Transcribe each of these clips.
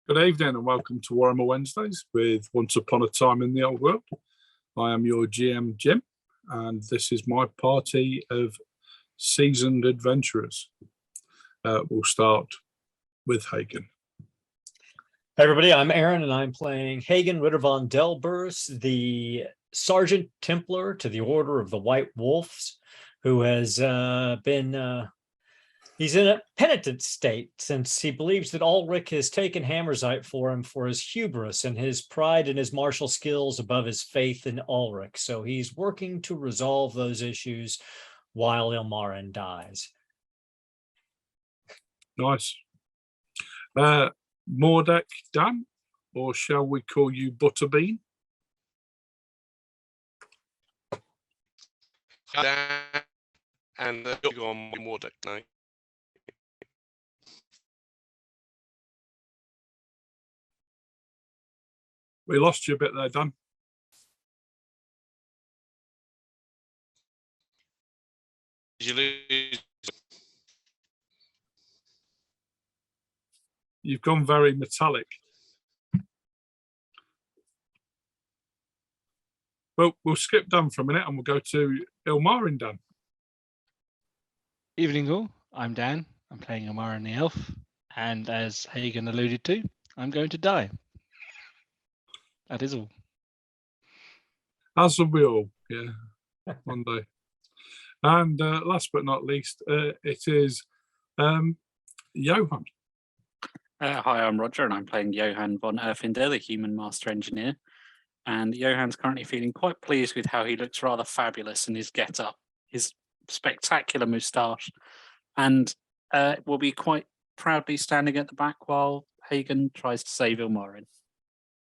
Good evening and welcome to Warhammer Wednesdays with Once Upon a Time in the Old World. I am your GM, Jim, and this is my party of seasoned adventurers. We'll start with Hagen. Hey everybody, I'm Aaron and I'm playing Hagen Ritter von Delbers, the Sergeant Templar to the Order of the White Wolves, who has he's in a penitent state since he believes that Ulrich has taken Hammersite for him for his hubris and his pride and his martial skills above his faith in Ulrich. So he's working to resolve those issues while Ilmarin dies. Nice. Mordek Dan, or shall we call you Butterbean? Dan, and you're on Mordek now. We lost you a bit there, Dan. Did you lose? You've gone very metallic. Well, we'll skip Dan for a minute and we'll go to Ilmarin Dan. Evening all, I'm Dan. I'm playing Ilmarin the Elf, and as Hagen alluded to, I'm going to die. That is all. As we all, yeah, one day. And last but not least, it is Johan. Hi, I'm Roger, and I'm playing Johan von Erfinder, the Human Master Engineer. And Johan's currently feeling quite pleased with how he looks rather fabulous in his get-up, his spectacular moustache, and will be quite proudly standing at the back while Hagen tries to save Ilmarin.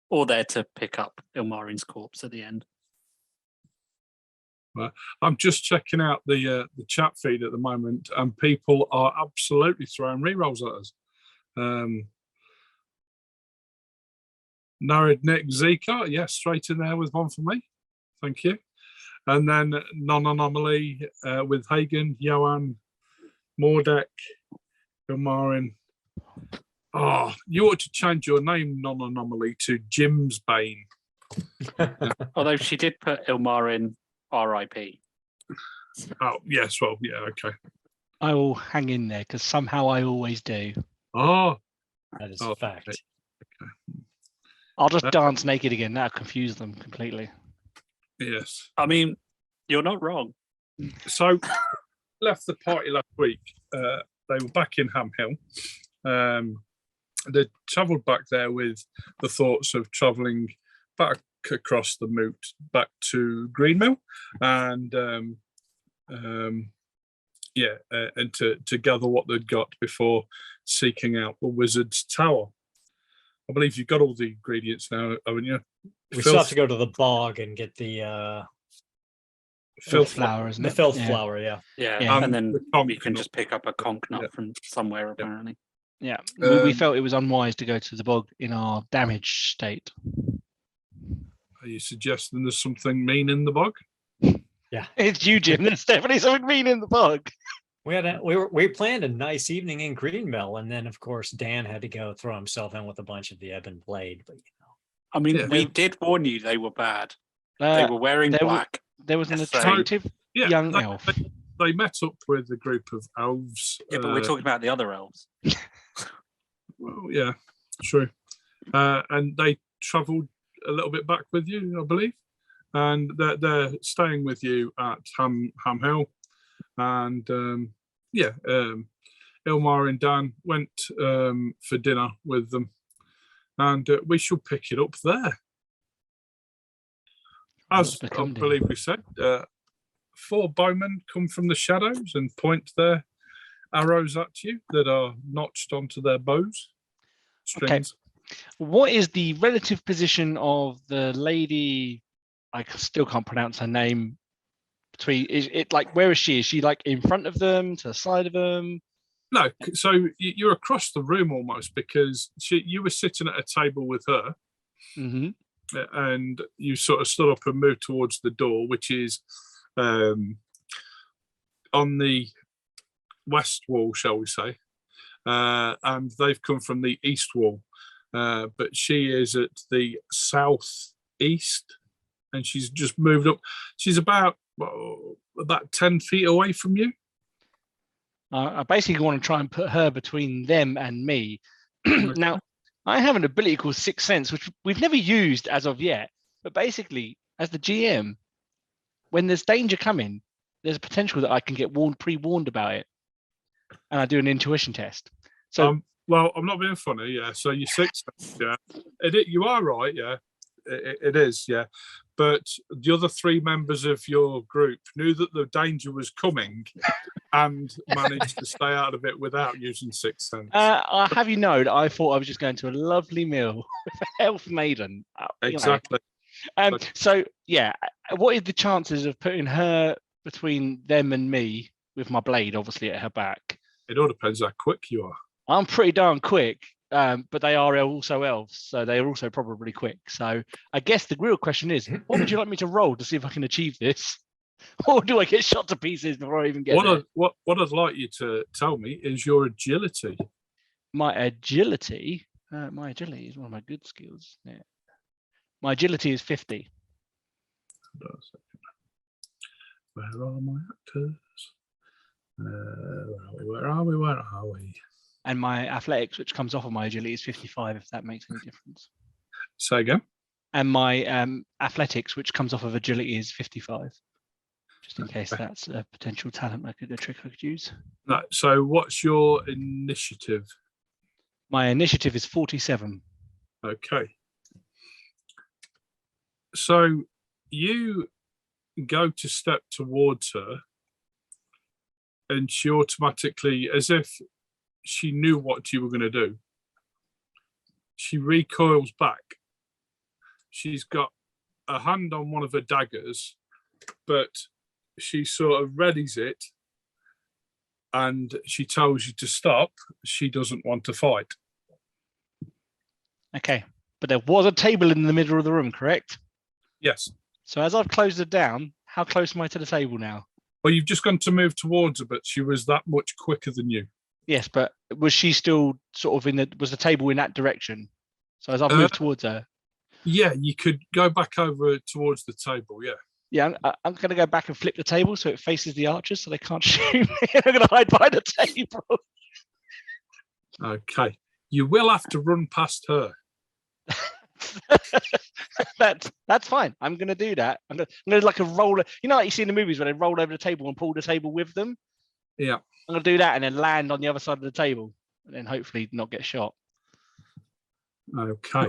Or there to pick up Ilmarin's corpse at the end. I'm just checking out the chat feed at the moment, and people are absolutely throwing rerolls at us. Narid Nick Zika, yes, straight in there with one for me. Thank you. And then Non-Anomaly with Hagen, Johan, Mordek, Ilmarin. Oh, you ought to change your name, Non-Anomaly, to Jim's Bane. Although she did put Ilmarin R.I.P. Oh, yes, well, yeah, okay. I will hang in there because somehow I always do. Oh, That is a fact. Okay. I'll just dance naked again. That'll confuse them completely. Yes. I mean, you're not wrong. So, left the party last week. They were back in Ham Hill. They travelled back there with the thoughts of travelling back across the moot back to Greenmill and and to gather what they'd got before seeking out the Wizard's Tower. I believe you've got all the ingredients now, haven't you? We still have to go to the bog and get the filth flower, isn't it? the filth Yeah. flower, yeah. Yeah, and then the conch we can nut. just pick up a conch nut from somewhere, apparently. Yeah, we felt it was unwise to go to the bog in our damaged state. Are you suggesting there's something mean in the bog? Yeah. It's you, Jim. There's definitely something mean in the bog. We planned a nice evening in Greenmill, and then of course Dan had to go throw himself in with a bunch of the Ebon Blade. But I mean, Yeah. we did warn you they were bad. They were wearing black. There was an So- attractive Yeah, young elf. They met up with a group of elves. Yeah, but we're talking about the other elves. Well, yeah, true. And they travelled a little bit back with you, I believe. And they're staying with you at Ham Hill. And Ilmar and Dan went for dinner with them. And we shall pick it up there. As I believe we said, 4 bowmen come from the shadows and point their arrows at you that are notched onto their bows. Strings. What is the relative position of the lady? I still can't pronounce her name. Between where is she? Is she like in front of them, to the side of them? No, so you're across the room almost because you were sitting at a table with her, and you sort of stood up and moved towards the door, which is on the west wall, shall we say, and they've come from the east wall. but she is at the southeast, and she's just moved up. She's about 10 feet away from you. I basically want to try and put her between them and me. Now, I have an ability called Sixth Sense, which we've never used as of yet. But basically, as the GM, when there's danger coming, there's a potential that I can get pre-warned about it, and I do an intuition test. So, well, I'm not being funny, yeah. So you're 6, yeah. You are right, yeah. It is, yeah. But the other 3 members of your group knew that the danger was coming and managed to stay out of it without using Sixth Sense. I have you know that I thought I was just going to a lovely meal with a elf maiden. Exactly. So, yeah, what is the chances of putting her between them and me with my blade, obviously, at her back? It all depends how quick you are. I'm pretty darn quick, but they are also elves, so they are also probably quick. So I guess the real question is, what would you like me to roll to see if I can achieve this? Or do I get shot to pieces before I even get there? What I'd like you to tell me is your agility. My agility is one of my good skills. Yeah. My agility is 50. Where are my actors? Where are we? And my athletics, which comes off of my agility, is 55, if that makes any difference. Say again? And my athletics, which comes off of agility, is 55. Just in case that's a potential talent, a trick I could use. No, so what's your initiative? My initiative is 47. Okay. So you go to step towards her, and she automatically, as if she knew what you were going to do, she recoils back. She's got a hand on one of her daggers, but she sort of readies it, and she tells you to stop. She doesn't want to fight. Okay, but there was a table in the middle of the room, correct? Yes. So as I've closed it down, how close am I to the table now? Well, you've just gone to move towards her, but she was that much quicker than you. Yes, but was she still sort of was the table in that direction? So as I've moved towards her. Yeah, you could go back over towards the table, yeah. Yeah, I'm going to go back and flip the table so it faces the archers so they can't shoot me. I'm going to hide behind the table. Okay. You will have to run past her. That's fine. I'm going to do that. I'm going to like a roller. You know, like you see in the movies where they roll over the table and pull the table with them? Yeah. I'm going to do that and then land on the other side of the table and then hopefully not get shot. Okay.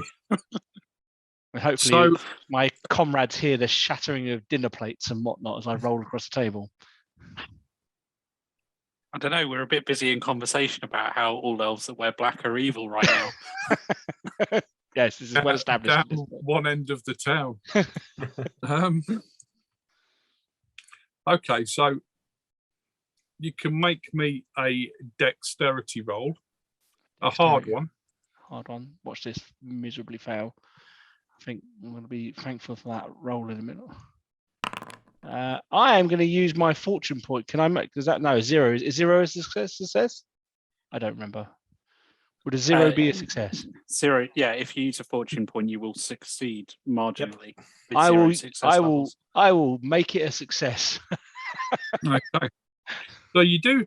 And hopefully my comrades hear the shattering of dinner plates and whatnot as I roll across the table. I don't know. We're a bit busy in conversation about how all elves that wear black are evil right now. Yes, this is well established. Down one end of the town. Okay, so you can make me a dexterity roll, a hard one. Hard one. Watch this miserably fail. I think I'm going to be thankful for that roll in a minute. I am going to use my fortune point. Can I make? Does that no 0? Is 0 a success? I don't remember. Would a 0 be a success? 0. Yeah, if you use a fortune point, you will succeed marginally. Yep. I will make it a success. Okay. So you do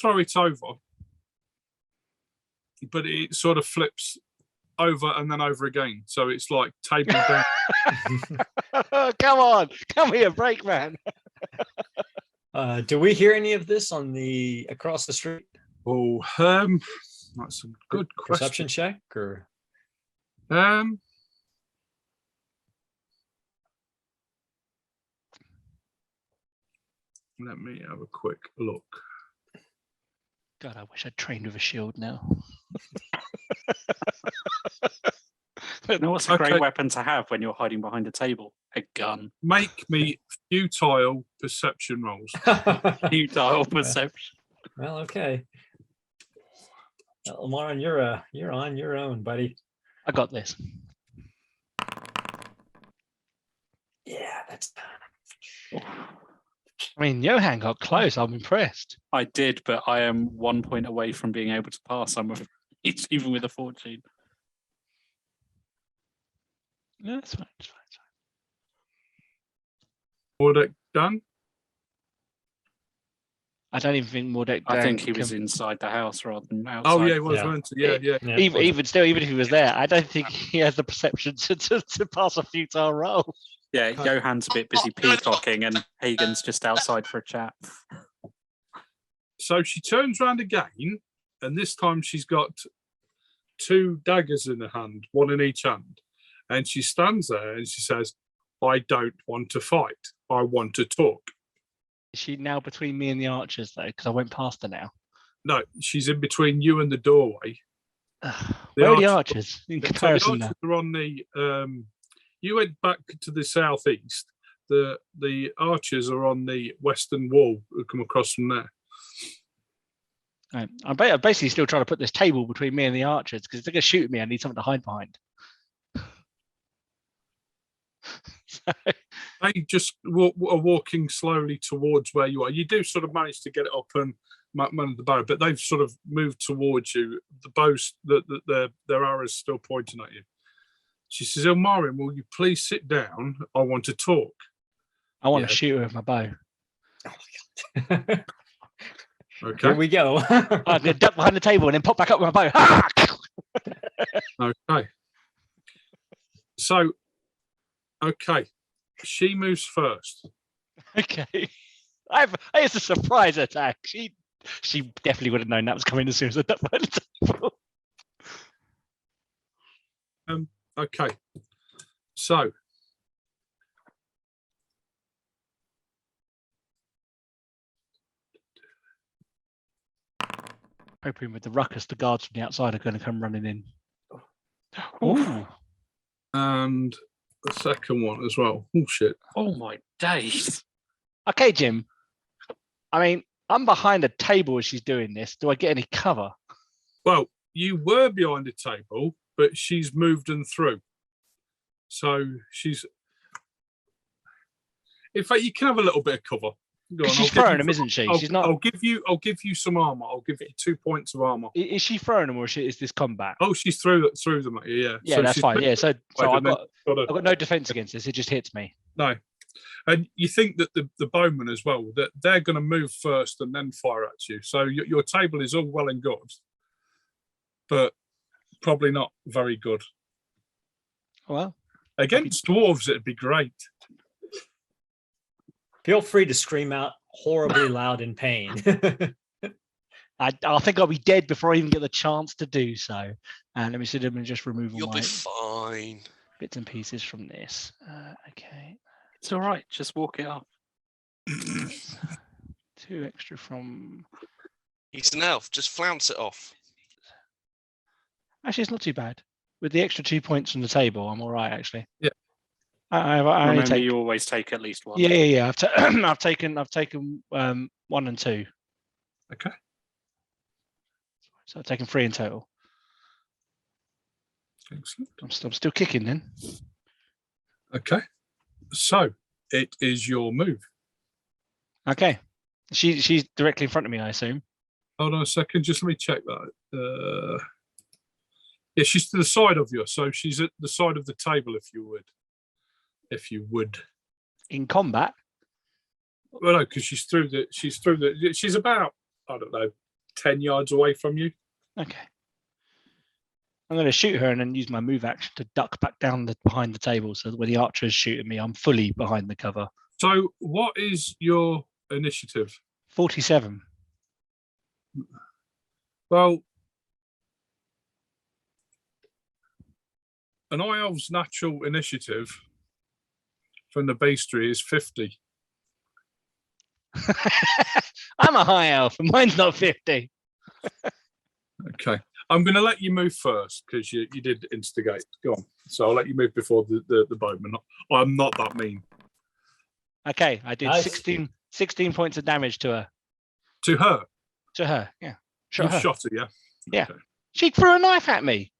throw it over, but it sort of flips over and then over again. So it's like table down. Come on, come here, break man. Do we hear any of this on the across the street? Oh, that's a good question. Perception check or let me have a quick look. God, I wish I'd trained with a shield now. You know what's a great weapon to have when you're hiding behind a table? A gun. Make me futile perception rolls. Futile perception. Well, okay. Well, Lamar, you're on your own, buddy. I got this. Yeah, that's. I mean, Johan got close. I'm impressed. I did, but I am 1 point away from being able to pass. I'm afraid, even with a fortune. No, that's fine. It's fine. Mordek done? I don't even think Mordek. I think he was inside the house rather than outside. Oh yeah, he was, Yeah. weren't he? Yeah, yeah. Yeah, Even still, even if he was there, I don't think he has the perception to pass a futile roll. Yeah, Johann's a bit busy peacocking and Hagen's just outside for a chat. So she turns around again, and this time she's got 2 daggers in her hand, one in each hand. And she stands there and she says, I don't want to fight. I want to talk. Is she now between me and the archers, though? Because I went past her now. No, she's in between you and the doorway. Where are the archers- archers in So comparison the now? archers are on the. You went back to the southeast. The archers are on the western wall. Who come across from there. Right. I'm basically still trying to put this table between me and the archers because if they're going to shoot me, I need something to hide behind. So, They just are walking slowly towards where you are. You do sort of manage to get it up and man the bow, but they've sort of moved towards you. The bows, their arrows still pointing at you. She says, Elmarin, will you please sit down? I want to talk. I want Yeah. to shoot her with my bow. Okay. Here we go. I'm going to duck behind the table and then pop back up with my bow. Ah! Okay. So, okay. She moves first. Okay. It's a surprise attack. She definitely would have known that was coming as soon as I ducked behind the table. Okay. So, Hoping with the ruckus, the guards from the outside are going to come running in. Ooh. and the second one as well. Oh, shit. Oh my days. Okay, Jim. I mean, I'm behind a table as she's doing this. Do I get any cover? Well, you were behind the table, but she's moved them through. So she's. In fact, you can have a little bit of cover. Go on, She's I'll give throwing you them, some- isn't she? I'll, She's not. I'll give you some armor. I'll give you 2 points of armor. Is she throwing them or is this combat? Oh, she's through them at you. Yeah. Yeah, So that's she's fine. moved Yeah, so right, I've got got a- no defense against this. It just hits me. no. And you think that the bowmen as well, that they're going to move first and then fire at you. So your table is all well and good, but probably not very good. Well, Against dwarves, it'd be great. Feel free to scream out horribly loud in pain. I think I'll be dead before I even get the chance to do so. And let me see them and just remove all You'll my be fine. bits and pieces from this. Okay. It's all right. Just walk it up. 2 extra from. He's an elf. Just flounce it off. Actually, it's not too bad. With the extra 2 points from the table, I'm all right, actually. Yeah. I only Remember, take. you always take at least one. Yeah. I've taken 1 and 2. Okay. So I've taken 3 in total. Excellent. I'm still kicking then. Okay. So it is your move. Okay. She's directly in front of me, I assume. Hold on a second. Just let me check that. Yeah, she's to the side of you. So she's at the side of the table, if you would. In combat. Well, no, because she's about, I don't know, 10 yards away from you. Okay. I'm going to shoot her and then use my move action to duck back down behind the table so that when the archer is shooting me, I'm fully behind the cover. So what is your initiative? 47. Well, an High Elf's natural initiative from the bestiary is 50. I'm a high elf and mine's not 50. Okay. I'm going to let you move first because you did instigate. Go on. So I'll let you move before the bowman. I'm not that mean. Okay, I did Nice. 16 points of damage to her. To her? To her, yeah. You Shot her. shot her, yeah? Yeah. Okay. She threw a knife at me.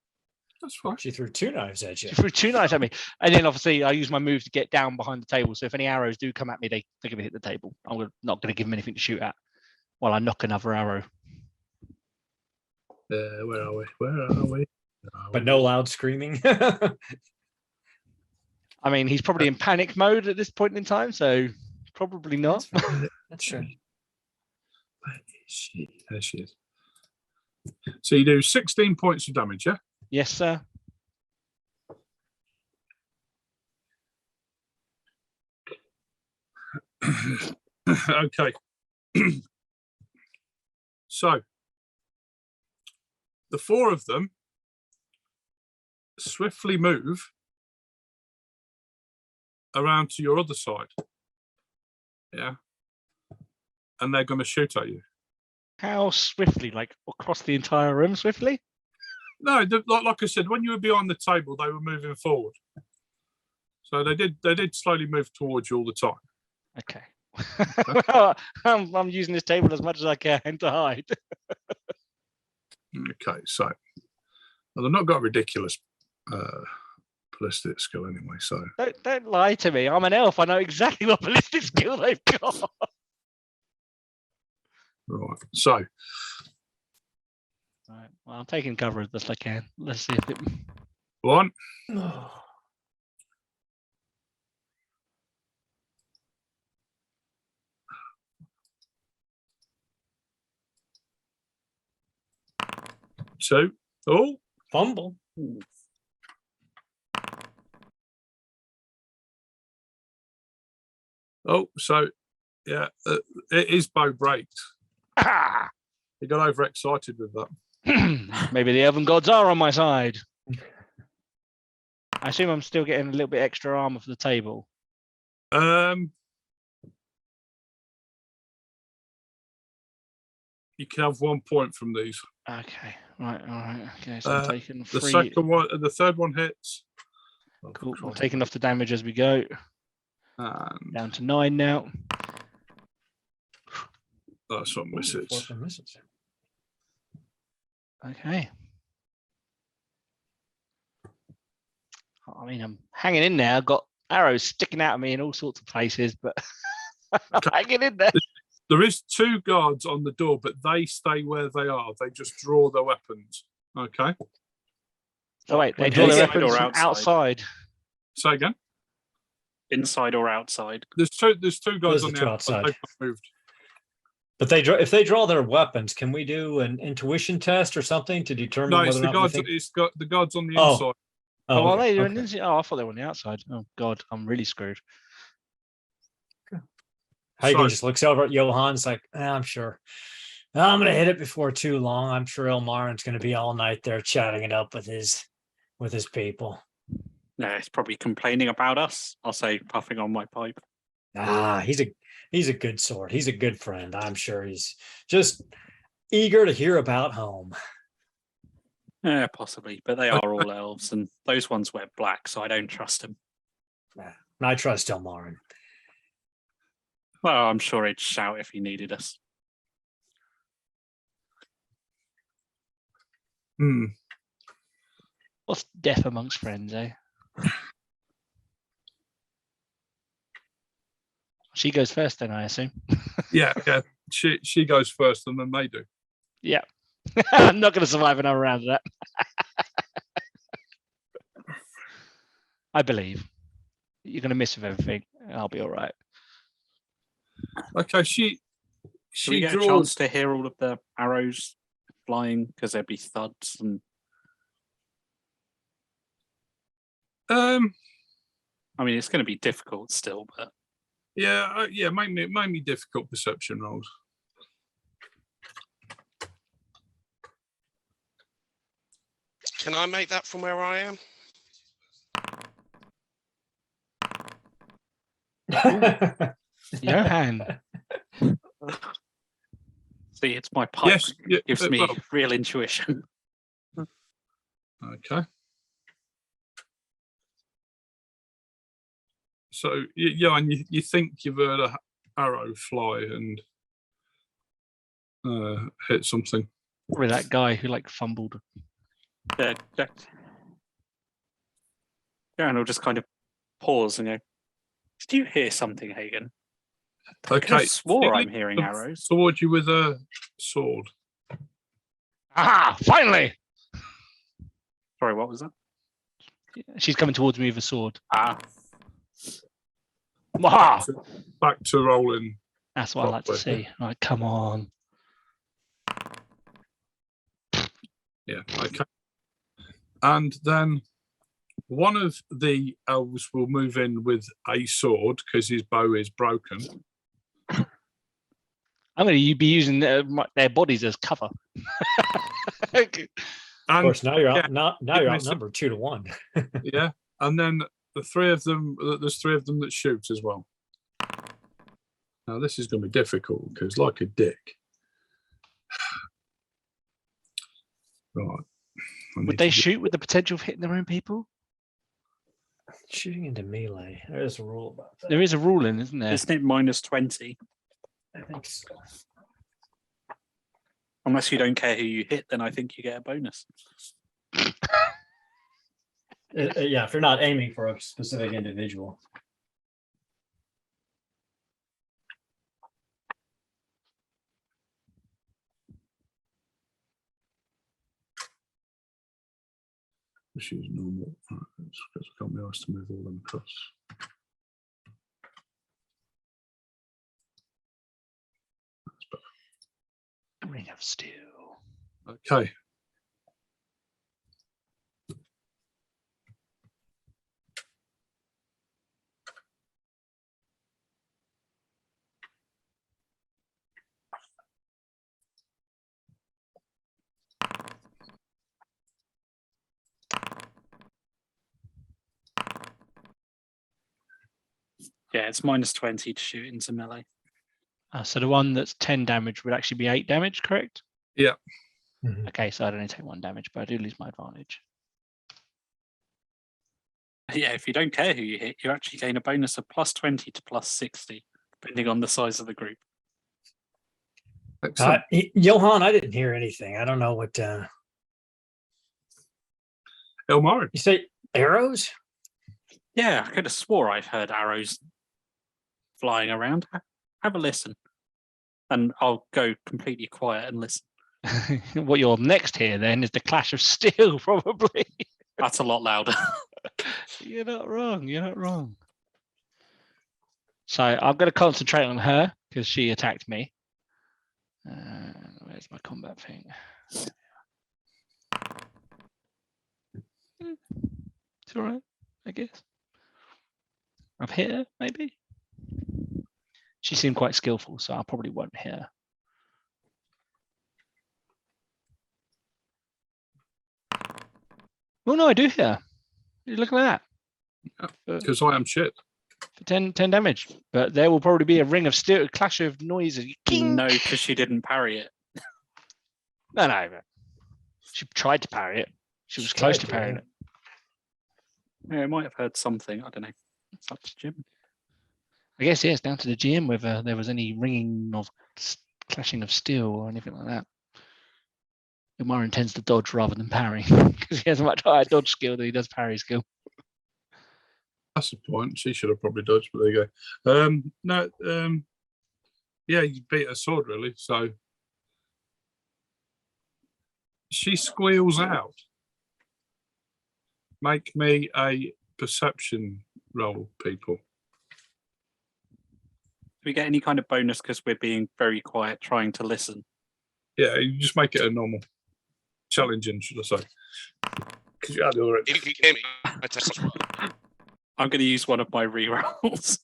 That's fine. She threw 2 knives at you. She threw 2 knives at me. And then obviously I use my move to get down behind the table. So if any arrows do come at me, they're going to hit the table. I'm not going to give them anything to shoot at while I knock another arrow. Where are we? Where are we? But no loud screaming. I mean, he's probably in panic mode at this point in time, so probably not. That's fair. That's true. Where is she? There she is. So you do 16 points of damage, yeah? Yes, sir. Okay. So the four of them swiftly move around to your other side. Yeah. And they're going to shoot at you. How swiftly? Like across the entire room swiftly? No, like I said, when you were behind the table, they were moving forward. So they did slowly move towards you all the time. Okay. Well, I'm using this table as much as I can to hide. Okay, so well, they've not got ridiculous ballistic skill anyway. So Don't lie to me. I'm an elf. I know exactly what ballistic skill they've got. right, so Right. Well, I'm taking cover as best I can. Let's see if it. one, two, oh, Fumble. oh, so yeah, it is bow braked. Ah! He got overexcited with that. Maybe the elven gods are on my side. I assume I'm still getting a little bit extra armor for the table. You can have 1 point from these. Okay. Right. All right. Okay. So I'm taking The 3. second one, the third one hits. Cool. I'm taking off the damage as we go. And Down to 9 now. that's what misses. Four misses. Okay. I mean, I'm hanging in there. I've got arrows sticking out of me in all sorts of places, but I'm hanging in there. There is 2 guards on the door, but they stay where they are. They just draw their weapons. Okay. So wait, they When draw their inside weapons or from outside. Say again. Inside or outside? There's two guys Those are on the two outside. outside. They've not moved. But if they draw their weapons, can we do an intuition test or something to determine No, whether it's or the not we guards. think? It's got the guards on the Oh. inside. Oh, are okay, they? okay. Oh, I thought they were on the outside. Oh God, I'm really screwed. Hagen So- just looks over at Johann's like, I'm sure. I'm gonna hit it before too long. I'm sure Elmarin's gonna be all night there chatting it up with his people. No, it's probably complaining about us. I'll say, puffing on my pipe. He's a good sort. He's a good friend. I'm sure he's just eager to hear about home. Yeah, possibly, but they are all elves, and those ones wear black, so I don't trust them. And I trust Elmarin. Well, I'm sure he'd shout if he needed us. Hmm. What's death amongst friends, eh? She goes first, then I assume. Yeah. She goes first, and then they do. Yeah. I'm not going to survive another round of that. I believe. You're going to miss with everything. I'll be all right. Okay. Do we She get a draws. chance to hear all of the arrows flying because there'd be thuds and I mean it's going to be difficult still, but Yeah. Mainly difficult perception rolls. Can I make that from where I am? Johan. see, it's my pipe Yes. Yeah, gives me well, real intuition. okay. So yeah, and you think you've heard a arrow fly and hit something. Probably that guy who like fumbled. Yeah, and I'll just kind of pause and go, did you hear something, Hagen? I could Okay. have swore I'm Feeling hearing arrows. towards you with a sword. Ah, finally! Sorry, what was that? She's coming towards me with a sword. Ah, Wow. Back to rolling. That's what I like to Properly. see. Right, come on. Yeah, okay. And then one of the elves will move in with a sword because his bow is broken. I'm going to be using their bodies as cover. Of And course, now you're yeah, out. Now give you're me some- outnumbered 2-1. yeah, and then there's three of them that shoot as well. Now this is going to be difficult because, like a dick. Right. Would they shoot with the potential of hitting their own people? Shooting into melee. There's a rule about that. There is a rule in, isn't there? Isn't it -20? I think so. Unless you don't care who you hit, then I think you get a bonus. Yeah, if you're not aiming for a specific individual. Just use normal. Because I can't be asked to move all them across. Ring of Steel. Okay. Yeah, it's -20 to shoot into melee. So the one that's 10 damage would actually be 8 damage, correct? Yeah. Mhm. Okay, so I'd only take 1 damage, but I do lose my advantage. Yeah, if you don't care who you hit, you actually gain a bonus of +20 to +60, depending on the size of the group. Excellent. Johan, I didn't hear anything. I don't know what Elmarin. you say. Arrows? Yeah, I could have swore I've heard arrows flying around. Have a listen. And I'll go completely quiet and listen. What you're next here then is the clash of steel, probably. That's a lot louder. You're not wrong. You're not wrong. So I'm going to concentrate on her because she attacked me. Where's my combat thing? It's all right, I guess. I've hit her, maybe. She seemed quite skillful, so I probably won't hit her. Oh no, I do hit her. Look at that. Because I am shit. For 10 damage. But there will probably be a ring of steel, a clash of noises. No, because she didn't parry it. No. She tried to parry it. She was She close tried to to, parrying yeah. it. Yeah, I might have heard something. I don't know. It's up to Jim. I guess, yes, down to the GM whether there was any ringing of clashing of steel or anything like that. Umar intends to dodge rather than parry because he has a much higher dodge skill than he does parry skill. That's the point. She should have probably dodged, but there you go. Yeah, you beat her sword really. So she squeals out. Make me a perception roll, people. Do we get any kind of bonus because we're being very quiet, trying to listen? Yeah, you just make it a normal, challenging, should I say? Because you had the other. If you hear me, I test as well. I'm going to use one of my rerolls.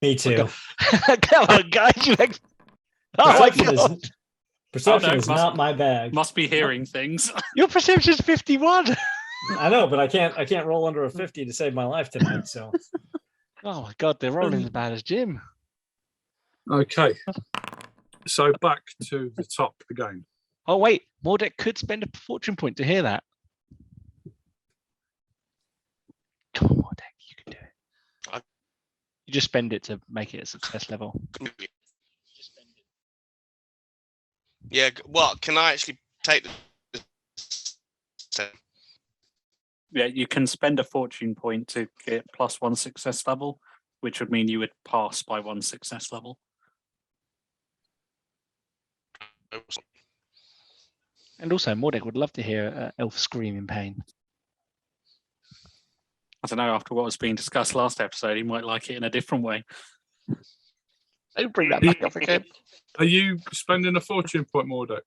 Me too. Come on, guys. You like... Oh my God. Perception is must- not my bag. Must be hearing things. Your perception's 51. I know, but I can't roll under a 50 to save my life tonight. So Oh my God, they're rolling as bad as Jim. Okay. So back to the top again. Oh wait, Mordek could spend a fortune point to hear that. Come on, Mordek, you can do it. You just spend it to make it a success level. Yeah, well, can I actually take the... Yeah, you can spend a fortune point to get +1 success level, which would mean you would pass by 1 success level. And also, Mordek would love to hear Elf scream in pain. I don't know, after what was being discussed last episode, he might like it in a different way. Don't bring that back up again. Are you spending a fortune point, Mordek?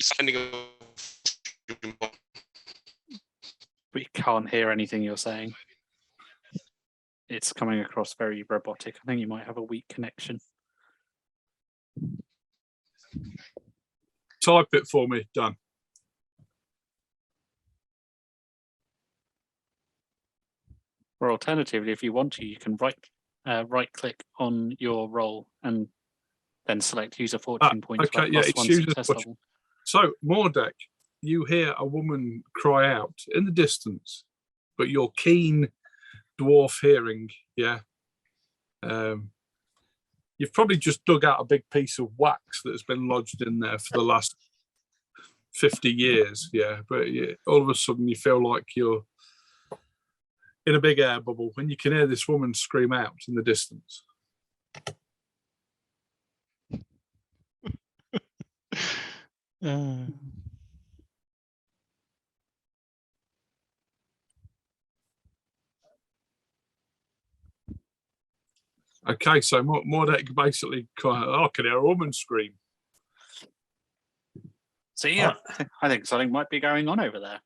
Spending a We can't hear anything you're saying. It's coming across very robotic. I think you might have a weak connection. Type it for me, done. Or alternatively, if you want to, you can right click on your roll and then select use a fortune point for okay, yeah, plus it's one use a success fortune. level. So, Mordek, you hear a woman cry out in the distance, but your keen dwarf hearing, yeah. You've probably just dug out a big piece of wax that's been lodged in there for the last 50 years, yeah. But yeah, all of a sudden you feel like you're in a big air bubble when you can hear this woman scream out in the distance. Okay, so Mordek basically, I can hear a woman scream. So yeah, I think something might be going on over there.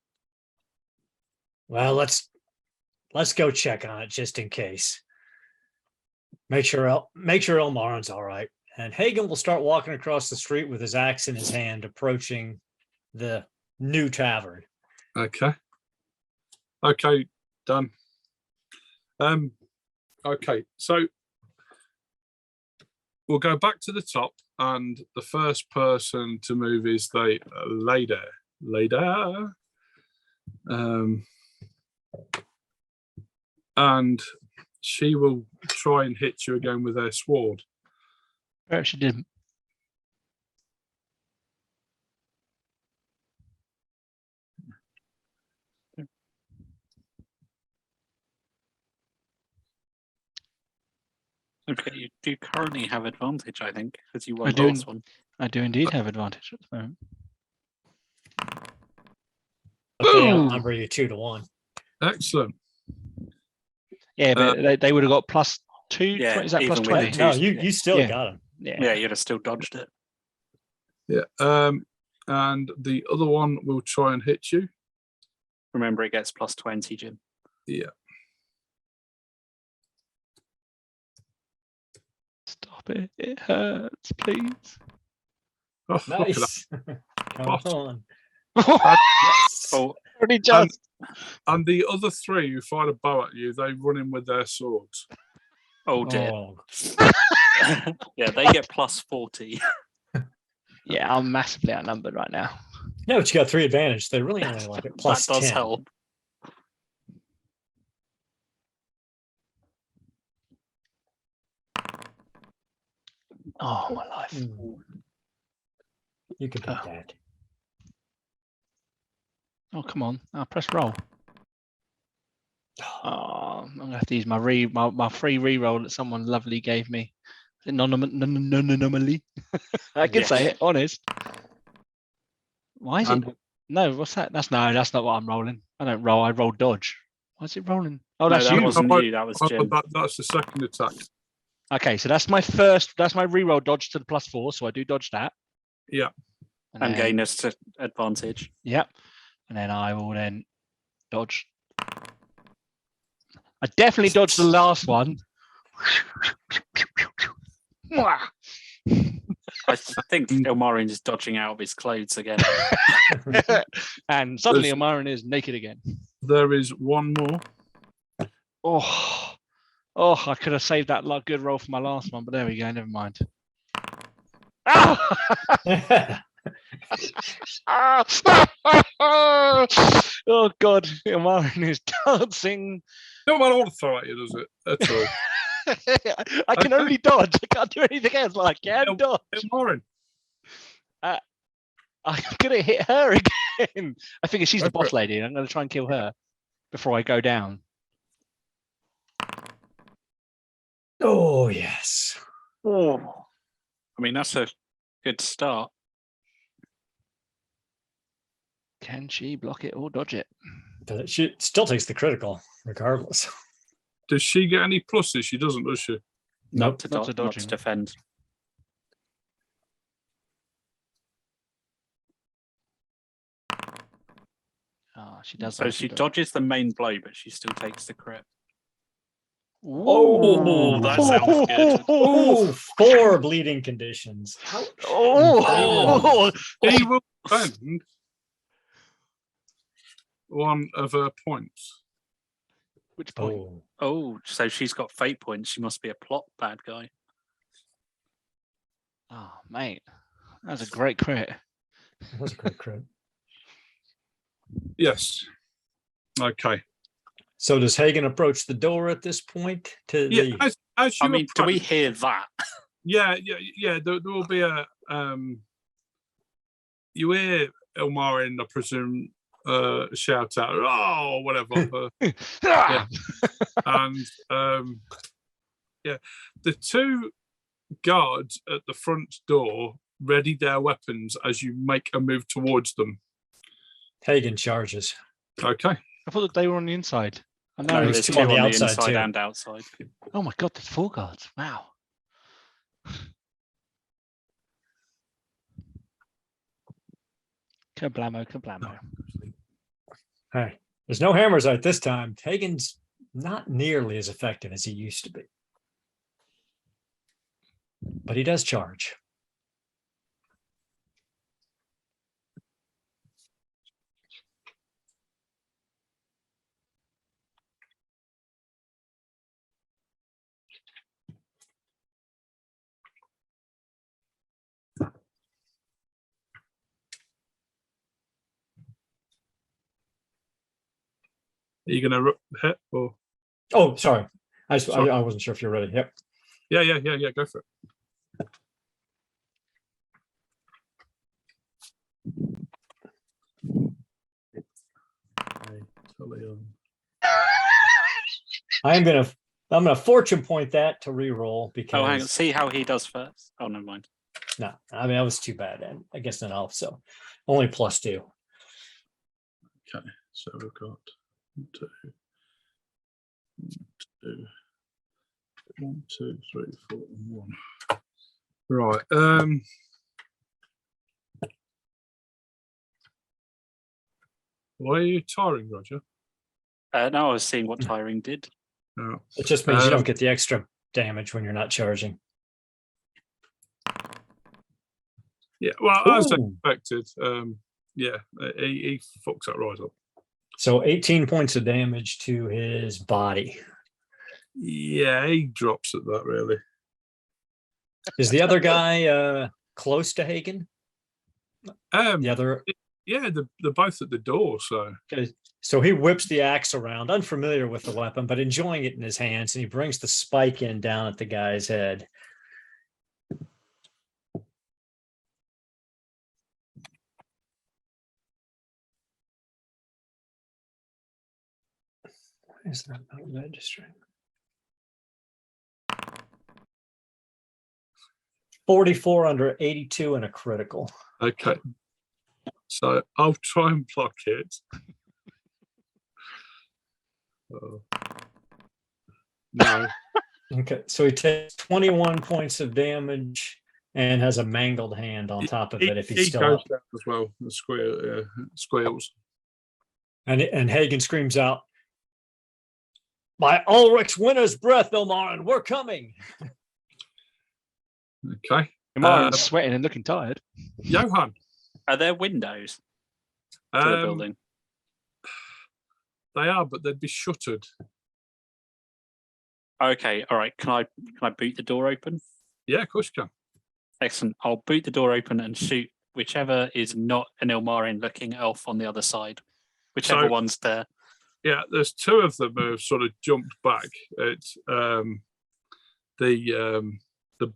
Well, let's go check on it just in case. Make sure Elmarin's all right. And Hagen will start walking across the street with his axe in his hand, approaching the new tavern. Okay, done. Okay, so we'll go back to the top, and the first person to move is the lady. And she will try and hit you again with her sword. Perhaps she didn't. Okay, you do currently have advantage, I think, because you won I the do. last one. I do indeed have advantage at the moment. But they Boom! outnumber you 2-1. Excellent. Yeah, but they would have got plus 2. Yeah, Is that plus even with 20? the No, two- you still Yeah. got him. Yeah, you'd have still dodged it. Yeah. And the other one will try and hit you. Remember, it gets plus 20, Jim. Yeah. Stop it. It hurts, please. Oh, look at Nice. Come What? on. Yes. Oh, Already just. And the other three who fired a bow at you, they run in with their swords. oh dear. Oh, Yeah, they get plus 40. Yeah, I'm massively outnumbered right now. no, but you got 3 advantage. They really only like it plus that does 10. help. Oh, my life. Mm. You can beat that. Oh, come on. I'll press roll. Oh, I'm gonna have to use my free reroll that someone lovely gave me. Anomaly. I can say it, honest. Why is it? No, what's that? That's not what I'm rolling. I don't roll. I roll dodge. Why is it rolling? Oh, No, that's that you. wasn't you. That was Jim. That's the second attack. Okay, so that's my first. That's my reroll dodge to the +4. So I do dodge that. Yeah. And then- gain us to advantage. Yep. And then I will then dodge. I definitely dodged the last one. I think Ilmarin is dodging out of his clothes again. And suddenly There's- Amarin is naked again. There is one more. Oh, I could have saved that good roll for my last one, but there we go. Never mind. Oh God, Amarin is dancing. No matter what I throw at you, does it? At all. I can only dodge. I can't do anything else. But I can dodge. Lauren. I'm gonna hit her again. I figure she's the Go for boss lady, and I'm gonna try and kill her before I go down. Oh, yes. Oh, I mean, that's a good start. Can she block it or dodge it? But she still takes the critical, regardless. Does she get any pluses? She doesn't, does she? Nope. To Not to not to dodging. defend. She does. So she dodges the main blow, but she still takes the crit. Oh, that sounds good. Oh, 4 bleeding conditions. Ouch. Oh, He will spend one of her points. which point? Oh, Oh, so she's got fate points. She must be a plot bad guy. Oh, mate, that's a great crit. that was a great crit. Yes. Okay. So does Hagen approach the door at this point? To Yeah. the As I you mean, do we approach- hear that? Yeah. There will be a. You hear Ilmarin, I presume, shout out, "Oh, whatever," Ah! and the 2 guards at the front door ready their weapons as you make a move towards them. Hagen charges. Okay. I thought they were on the inside. And now No, there's there's two 2 on on the the outside, inside too. and outside. oh my god, there's 4 guards. Wow. Kablamo, kablamo. Hey, there's no hammers out this time. Hagen's not nearly as effective as he used to be. But he does charge. Are you going to hit or? Oh, sorry. I Sorry. wasn't sure if you're ready. Yep. Yeah. Go for it. I'm gonna fortune point that to reroll because Oh, hang on. See how he does first. Oh, never mind. no, I mean that was too bad and against an elf, so only +2. Okay, so we've got 2, 1, 2, 3, 4, and 1. Right. Why are you tiring, Roger? No, I was seeing what tiring did. No. It just means you don't Um, get the extra damage when you're not charging. Yeah. Well, as Ooh. expected. Yeah, he fucks that right up. So 18 points of damage to his body. Yeah, he drops at that really. Is the other guy close to Hagen? The other. Yeah, they're both at the door. So So he whips the axe around, unfamiliar with the weapon, but enjoying it in his hands, and he brings the spike in down at the guy's head. Why is that not registering? 44 under 82 and a critical. okay. So I'll try and block it. No. Okay, so he takes 21 points of damage and has a mangled hand on top of it if he's still goes up. down as well. The squeals. And Hagen screams out, "By Ulrich's winner's breath, Ilmarin, we're coming." Okay. Imaran's sweating and looking tired. Johan. Are there windows to the building? They are, but they'd be shuttered. Okay, all right. Can I boot the door open? Yeah, of course you can. Excellent. I'll boot the door open and shoot whichever is not an Ilmarin looking elf on the other side. Whichever So- one's there. Yeah, there's 2 of them who have sort of jumped back at the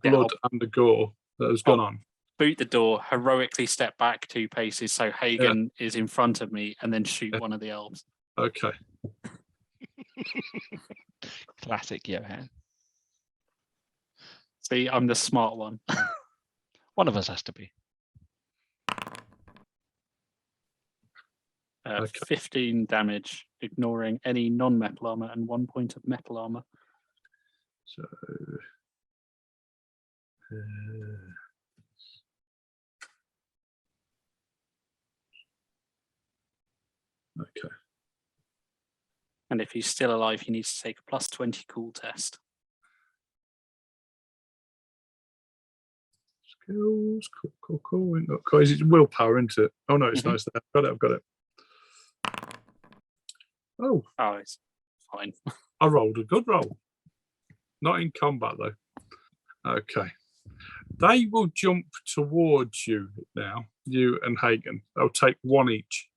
blood and the gore that has gone on. Boot the door, heroically step back 2 paces so Hagen is in front of me, and then shoot one of the elves. Okay. Classic Johan. See, I'm the smart one. One of us has to be. Okay. 15 damage, ignoring any non-metal armor and 1 point of metal armor. So, okay. And if he's still alive, he needs to take a +20 cool test. Skills, cool. Ain't got cool. Is it willpower, isn't it? Oh no, it's nice there. I've got it. Oh, It's fine. I rolled a good roll. Not in combat though. Okay. They will jump towards you now, you and Hagen. They'll take one each.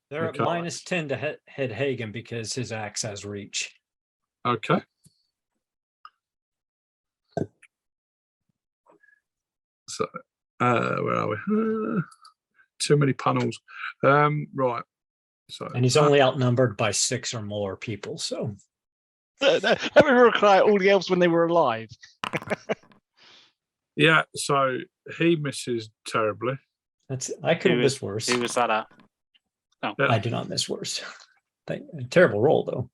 They're Okay. at -10 to hit Hagen because his axe has reach. Okay. So, where are we? Too many panels. Right. So, And he's only outnumbered by 6 or more people. So That would require all the elves when they were alive. yeah. So he misses terribly. I could have Who missed worse. Who was that at? I do not miss worse. Terrible roll though.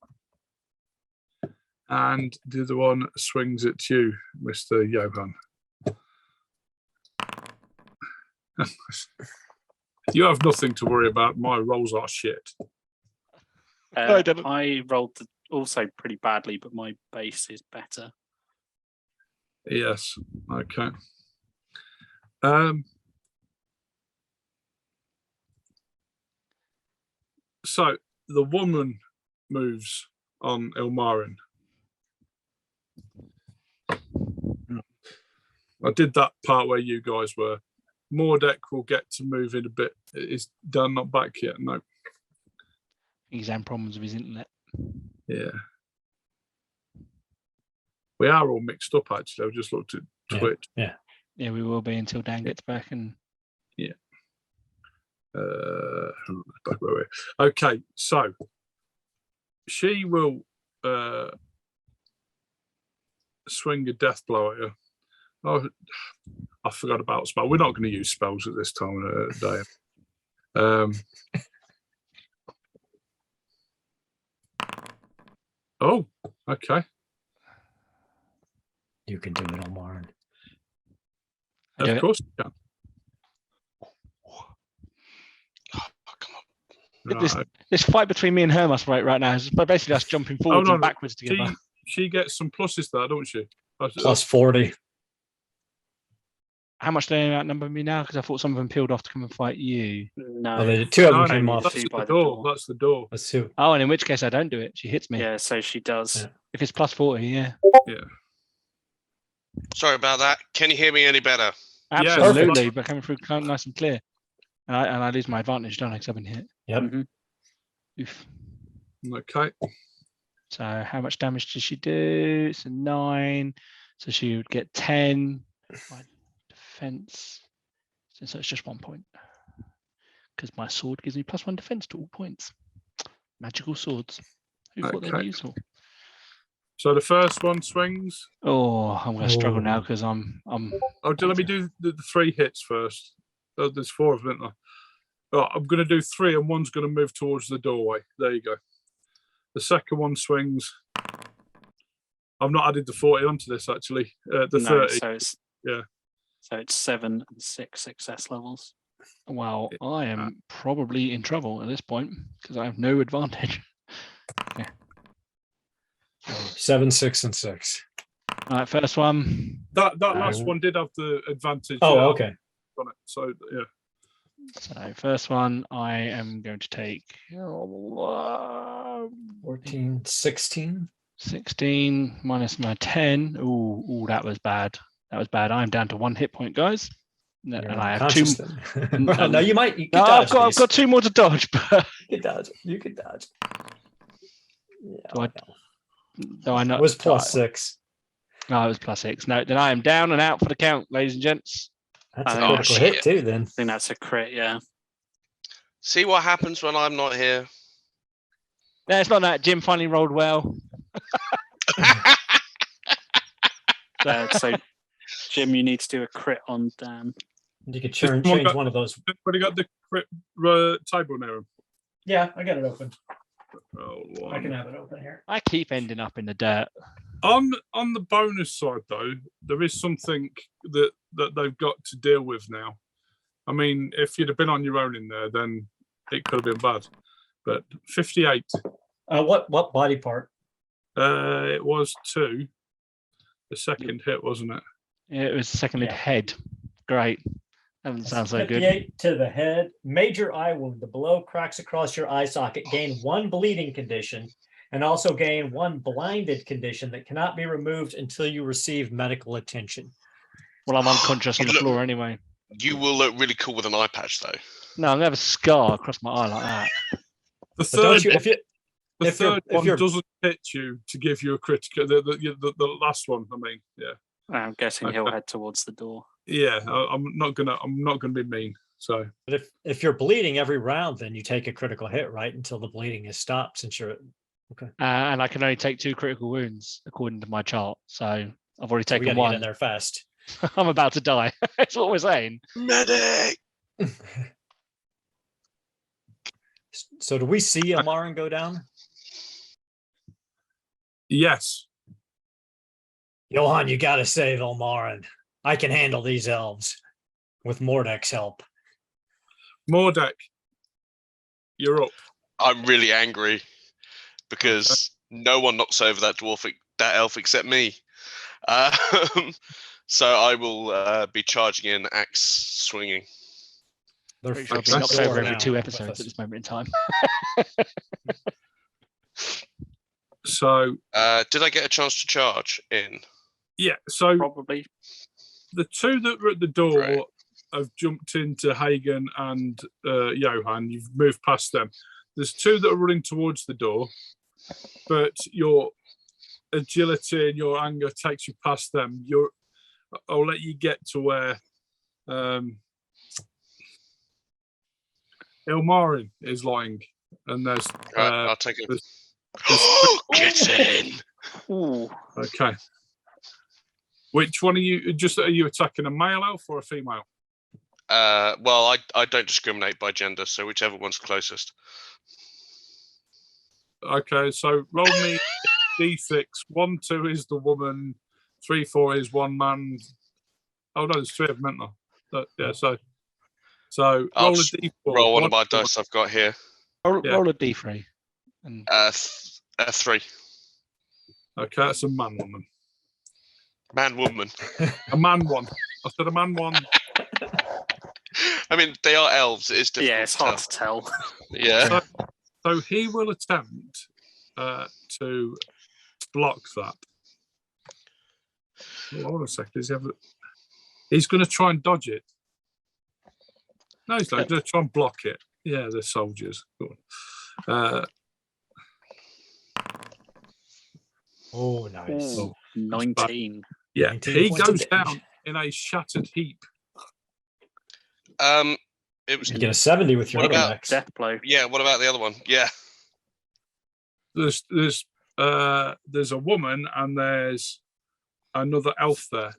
And the other one swings at you, Mr. Johan. You have nothing to worry about. My rolls are shit. I don't- I rolled also pretty badly, but my base is better. Yes. Okay. So the woman moves on Ilmarin. I did that part where you guys were. Mordek will get to move in a bit. Is done, not back yet. No. He's had problems with his internet. Yeah. We are all mixed up actually. I've just looked at Twitch. Yeah. Yeah, we will be until Dan gets back. And Back where we're. Okay, so she will swing a death blow at you. Oh, I forgot about spell. We're not going to use spells at this time of day. Oh, okay. You can do it, Omar. Do Of it. course you can. This fight between me and her must right now is basically us jumping forwards and backwards together. She gets some pluses there, don't she? Plus 40. How much do they outnumber me now? Because I thought some of them peeled off to come and fight you. No. Oh, they did. 2 of them No, came off. That's Two by the the door. door. That's the door. Let's see. Oh, and in which case I don't do it. She hits me. Yeah, so she does. Yeah. If it's plus 40, yeah. Yeah. Sorry about that. Can you hear me any better? Yeah, Absolutely, perfect. but coming through nice and clear. And I lose my advantage, don't I? Because I've been hit. Yep. Mhm. Oof. Okay. So how much damage does she do? It's a 9. So she would get 10. My defense. So it's just 1 point. Because my sword gives me +1 defense to all points. Magical swords. Who thought they'd be Okay. useful? So the first one swings. Oh, I'm going to struggle now Oh. because I'm. Let me do the 3 hits first. Oh, there's 4 of them, isn't there? Right, I'm going to do 3 and one's going to move towards the doorway. There you go. The second one swings. I've not added the 40 onto this actually. The No, 30. so it's Yeah. So it's 7 and 6 success levels. Well, I am probably in trouble at this point because I have no advantage. 7, 6, and 6. All right, first one. That last one did have the advantage. Oh, okay. On it. So yeah. So first one, I am going to take 14, 16. 16 minus my 10. Ooh, that was bad. That was bad. I'm down to 1 hit point, guys. No, You're and I have 2. unconscious then. Well, no, you could No, dodge I've got 2 more to dodge, but You could dodge. You could dodge. Yeah, Do I- no. no, I know It was plus 6. No, it was +6. No, then I am down and out for the count, ladies and gents. That's a Oh, critical shit. hit too. Then I think that's a crit, yeah. See what happens when I'm not here. No, it's not that. Jim finally rolled well. So, Jim, you need to do a crit on Dan. You could someone change got- one of those. But you got the table near him. Yeah, I got it open. Oh, I can have it open here. I keep ending up in the dirt. On the bonus side, though, there is something that they've got to deal with now. I mean, if you'd have been on your own in there, then it could have been bad. But 58. What body part? It was 2. The second hit, wasn't it? Yeah, it was seconded Yeah. head. Great. That doesn't sound so good. 58 to the head. Major eye wound. The blow cracks across your eye socket. Gain 1 bleeding condition and also gain 1 blinded condition that cannot be removed until you receive medical attention. Well, I'm unconscious on the Look- floor anyway. You will look really cool with an eye patch, though. No, I'm gonna have a scar across my eye like that. The But don't third, you, if you, the if you're- third if one you're- doesn't hit you to give you a critical. The last one, I mean, yeah, I'm guessing he'll Okay. head towards the door. yeah. I'm not gonna be mean. So but if you're bleeding every round, then you take a critical hit, right? Until the bleeding is stopped, since you're And I can only take 2 critical wounds according to my chart. So I've already we taken gotta get in one. there fast. I'm about to die. That's what we're saying. Medic! So do we see Amaran go down? yes, Johan, you gotta save Amaran. I can handle these elves with Mordek's help. Mordek, you're up. I'm really angry because no one knocks over that elf except me. So I will be charging in, axe swinging. They're Pretty sure I've Okay. been knocked four over every now 2 with episodes us. at this moment in time. So Did I get a chance to charge in? yeah, so Probably. the 2 that were at the door Right. have jumped into Hagen and Johan. You've moved past them. There's 2 that are running towards the door, but your agility and your anger takes you past them. I'll let you get to where Ilmarin is lying, and there's Right, I'll take it. there's- Get in! Ooh. okay. Which one are you? Are you attacking a male elf or a female? Well, I don't discriminate by gender, so whichever one's closest. Okay, so roll me d6. 1, 2 is the woman. 3, 4 is one man. Oh no, there's 3 of them, isn't there? Yeah, so I'll roll a just d4. Roll one of my One- dice I've got here. Yeah. Roll a d3. And 3. Okay, that's a man woman. Man, woman. A man one. I said a man one. I mean, they are elves. It is difficult Yeah, it's to hard tell. to tell. Yeah. So he will attempt to block that. Hold on a second. He's going to try and dodge it. No, he's not. He's going to try and block it. Yeah, they're soldiers. Go on. Oh, nice. Ooh, 19. Yeah, 19 he points of goes damage. down in a shattered heap. It was. You get a 70 with your What other about axe. Death blow. Yeah. What about the other one? Yeah. There's a woman and there's another elf there.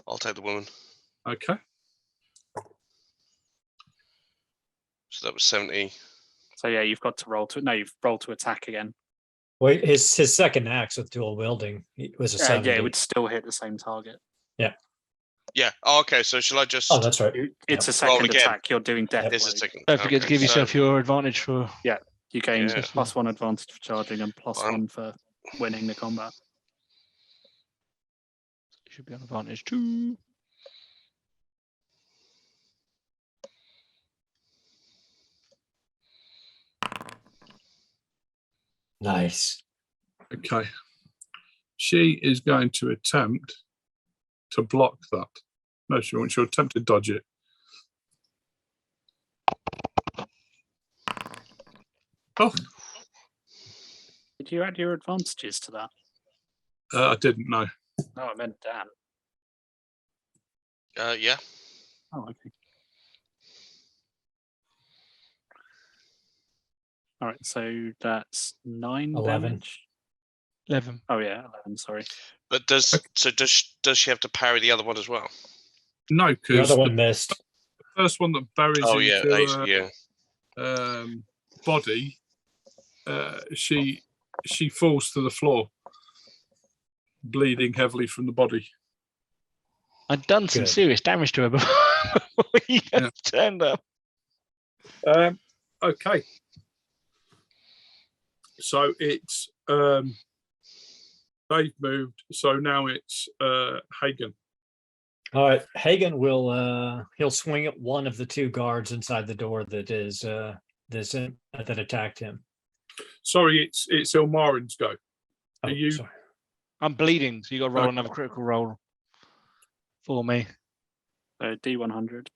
I'll take the woman. Okay. So that was 70. So yeah, you've got to roll to. No, you've rolled to attack again. Wait, his second axe with dual wielding was a 70. Yeah, it would still hit the same target. Yeah. Oh, okay. So shall I just? Oh, that's right. It's a Roll second again. attack. You're doing death This is blow. second. don't forget to okay, give yourself so- your advantage for. You gain Yeah. +1 advantage for charging and +1 Fine. for winning the combat. Should be on advantage too. Nice. Okay. She is going to attempt to block that. No, she won't. She'll attempt to dodge it. Oh, Did you add your advantages to that? I didn't know. No, I meant Dan. Yeah. Oh, okay. All right, so that's 9 11. damage. 11. Oh yeah, 11. Sorry. But does she have to parry the other one as well? No, The because other the one missed. first one that buries Oh yeah, into yeah. body, she falls to the floor, bleeding heavily from the body. I'd done some Good. serious damage to her before you Yeah. turned up. Okay. So it's they've moved. So now it's Hagen. All right, Hagen will he'll swing at one of the two guards inside the door that is that attacked him. Sorry, it's Ilmarin's go. Oh, Are you? sorry. I'm bleeding, so you got to roll Okay. another critical roll for me. So D100.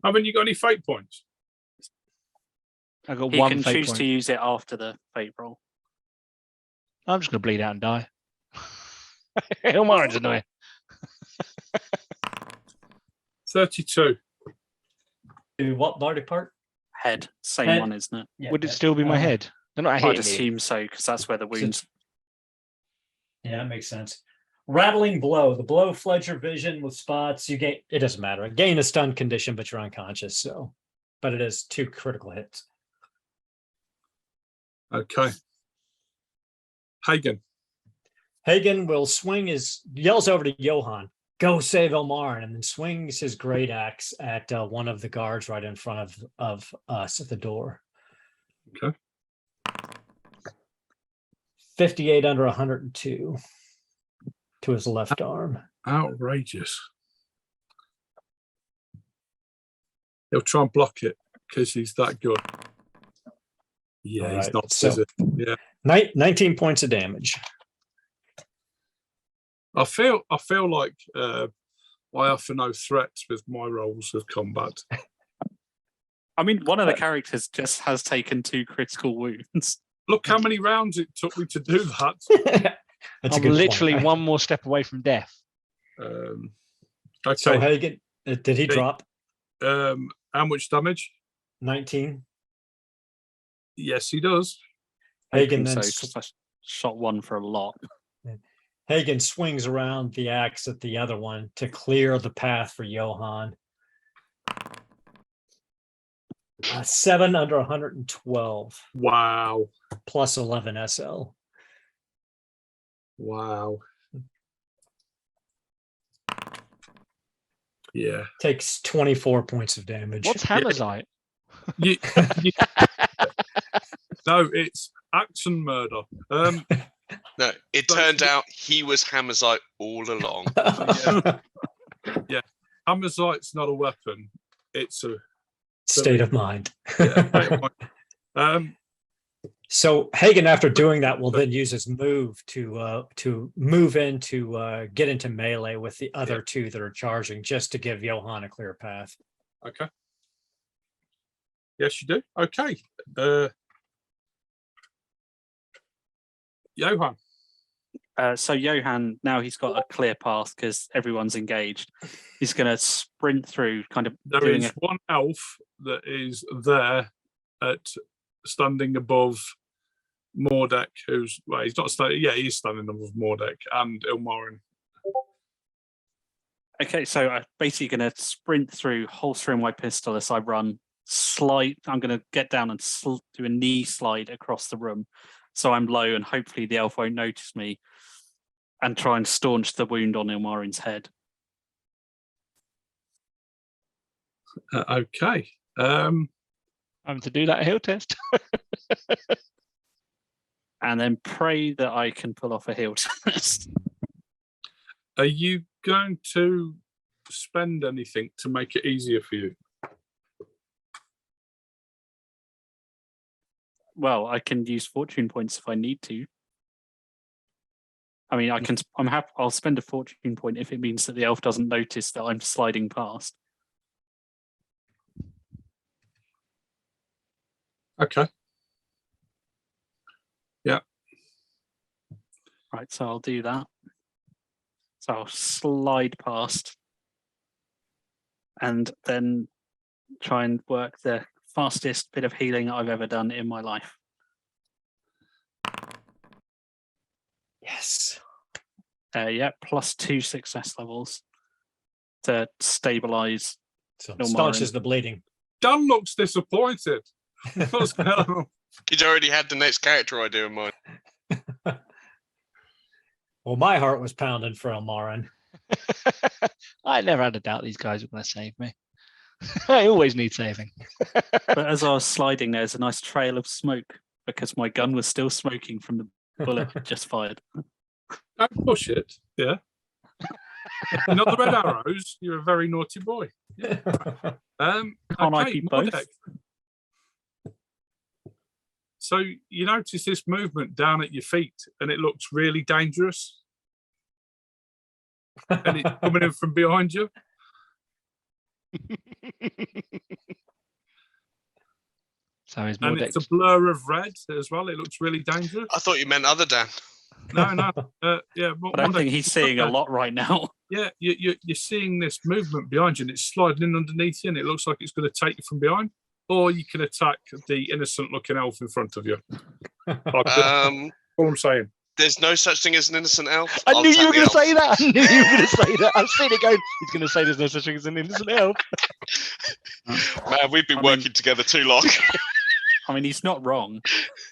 Haven't you got any fate points? I got He one can fate choose point. to use it after the fate roll. I'm just going to bleed out and die. Ilmarin's annoying. 32. To what body part? Head, same Head. one, isn't it? Yeah, Would it still be my head? They're not I'd hitting you. assume so, because that's where the wounds. Yeah, that makes sense. Rattling blow. The blow floods your vision with spots. You gain. It doesn't matter. Gain a stun condition, but you're unconscious. So, but it is 2 critical hits. Okay. Hagen. Hagen will swing yells over to Johan, "Go save Elmarin," and then swings his great axe at one of the guards right in front of us at the door. Okay. 58 under 102 to his left arm. Outrageous. He'll try and block it because he's that good. Yeah, All he's right, not. so- Is it? Yeah. 19 points of damage. I feel like I offer no threats with my roles of combat. I mean, one of the characters just has taken 2 critical wounds. Look how many rounds it took me to do that. That's a I'm good literally point. one more step away from death. Okay. So Hagen, did he Okay. drop How much damage? 19? Yes, he does. Hagen Hoping then so, 'cause I shot one for a lot. Hagen swings around the axe at the other one to clear the path for Johan. 7 under 112 Wow. plus 11 SL. Wow. Yeah. Takes 24 points of damage. What's Hammersite? You, no, it's action murder. No, it So- turned out he was Hammersite all along. Hammersite's not a weapon. It's a State of mind. um, So Hagen, after doing that, will then use his move to move in to get into melee with the other two that are charging, just to give Johan a clear path. okay. Yes, you do. Okay. Johan. So Johan, now he's got a clear path because everyone's engaged. He's going to sprint through, kind of There doing is one elf that is there standing above Mordek, who's he's not standing. Yeah, he's standing above Mordek and Ilmarin. Okay, so I'm basically going to sprint through, holstering my pistol as I run. I'm going to get down and do a knee slide across the room, so I'm low, and hopefully the elf won't notice me. And try and staunch the wound on Ilmarin's head. Okay. Having to do that heal test. And then pray that I can pull off a heal test. Are you going to spend anything to make it easier for you? Well, I can use fortune points if I need to. I mean, I'm happy. I'll spend a fortune point if it means that the elf doesn't notice that I'm sliding past. Okay. Yeah. Right, so I'll do that. So I'll slide past and then try and work the fastest bit of healing I've ever done in my life. Yes. Yeah, +2 success levels to stabilize. So it No staunches Marin. the bleeding. Dan looks disappointed. What's going on? He's already had the next character idea in mind. Well, my heart was pounding for Elmarin. I never had a doubt these guys were going to save me. I always need saving. But as I was sliding, there's a nice trail of smoke because my gun was still smoking from the bullet just fired. Don't push it. Yeah. Not the red arrows. You're a very naughty boy. Can't I be both? Mordek. So you notice this movement down at your feet, and it looks really dangerous. And it's coming in from behind you. So is And Mordek. it's a blur of red as well. It looks really dangerous. I thought you meant other Dan. No. Yeah, I don't think he's seeing a lot right now. Yeah, you're seeing this movement behind you, and it's sliding in underneath you, and it looks like it's going to take you from behind. Or you can attack the innocent-looking elf in front of you. All I'm saying. There's no such thing as an innocent elf. I I'll knew you were attack going the to elf. say that. I knew you were going to say that. I've seen it going. He's going to say there's no such thing as an innocent elf. Man, we've been working together too long. I mean, he's not wrong.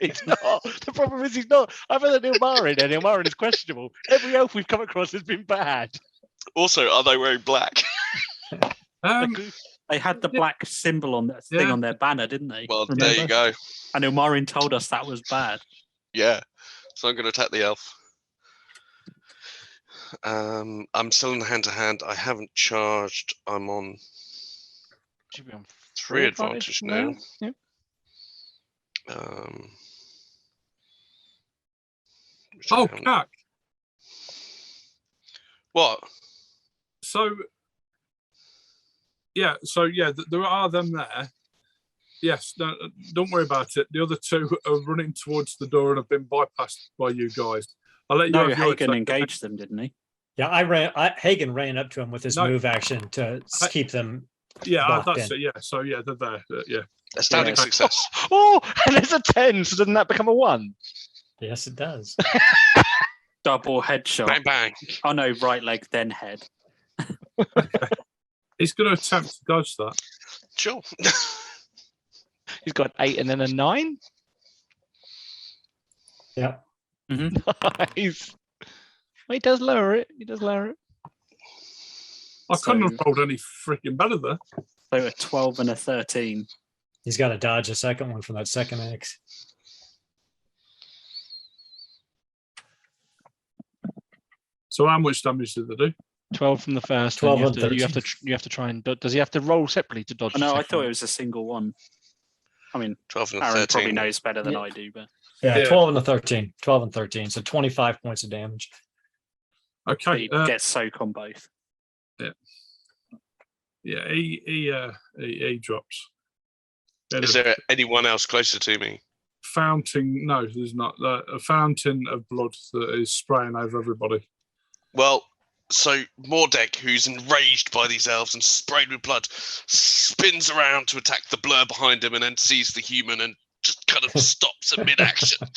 It's not. The problem is he's not. I've had an Ilmarin, and Ilmarin is questionable. Every elf we've come across has been bad. Also, are they wearing black? They had the black symbol on that thing on their banner, didn't they? Well, Remember? there you go. And Ilmarin told us that was bad. Yeah. So I'm going to attack the elf. I'm still in hand-to-hand. I haven't charged. I'm on Should be on 3 advantage now. Yeah. Which I Oh, haven't- Cack. What? So there are them there. Yes, don't worry about it. The other two are running towards the door and have been bypassed by you guys. I'll let you No, have your Hagen attack. engaged them, didn't he? Yeah, Hagen ran up to him with his No. move action to keep them. Yeah, blocked that's in. it. Yeah, so yeah, they're there. Yeah. Astounding Yeah. success. Oh, and there's a 10, so doesn't that become a 1? Yes, it does. Double headshot. Bang, bang. Oh no, right leg, then head. He's going to attempt to dodge that. Sure. He's got 8 and then a 9. Yeah. Nice. Well, he does lower it. I couldn't have So- rolled any freaking better there. So a 12 and a 13. He's got to dodge a second one from that second X. So how much damage did they do? 12 from the first. 12 and and you have to try and. Does he have to roll separately to dodge? Oh, no, the I second thought one? it was a single one. I mean, 12 and a Aaron 13. probably knows better than Yeah. I do, but Yeah, Yeah. 12 and a 13. 12 and 13. So 25 points of damage. Okay. he gets soak on both. Yeah, he drops. Is there anyone else closer to me? Fountain? No, there's not. A fountain of blood that is spraying over everybody. Well, so Mordek, who's enraged by these elves and sprayed with blood, spins around to attack the blur behind him and then sees the human and just kind of stops at mid-action.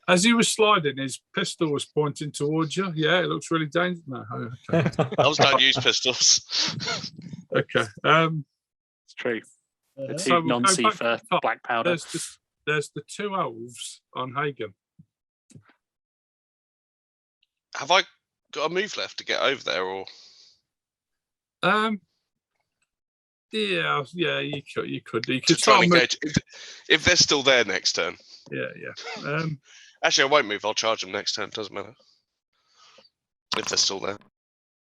As he was sliding, his pistol was pointing towards you. Yeah, it looks really dangerous. No, okay. Elves don't use pistols. Okay. It's true. It's So we'll go non-C back for to the top. black powder. There's the two elves on Hagen. Have I got a move left to get over there, or Yeah, you could. You to could try and and move- engage? If they're still there next turn. Yeah. Actually, I won't move. I'll charge them next turn. Doesn't matter. If they're still there.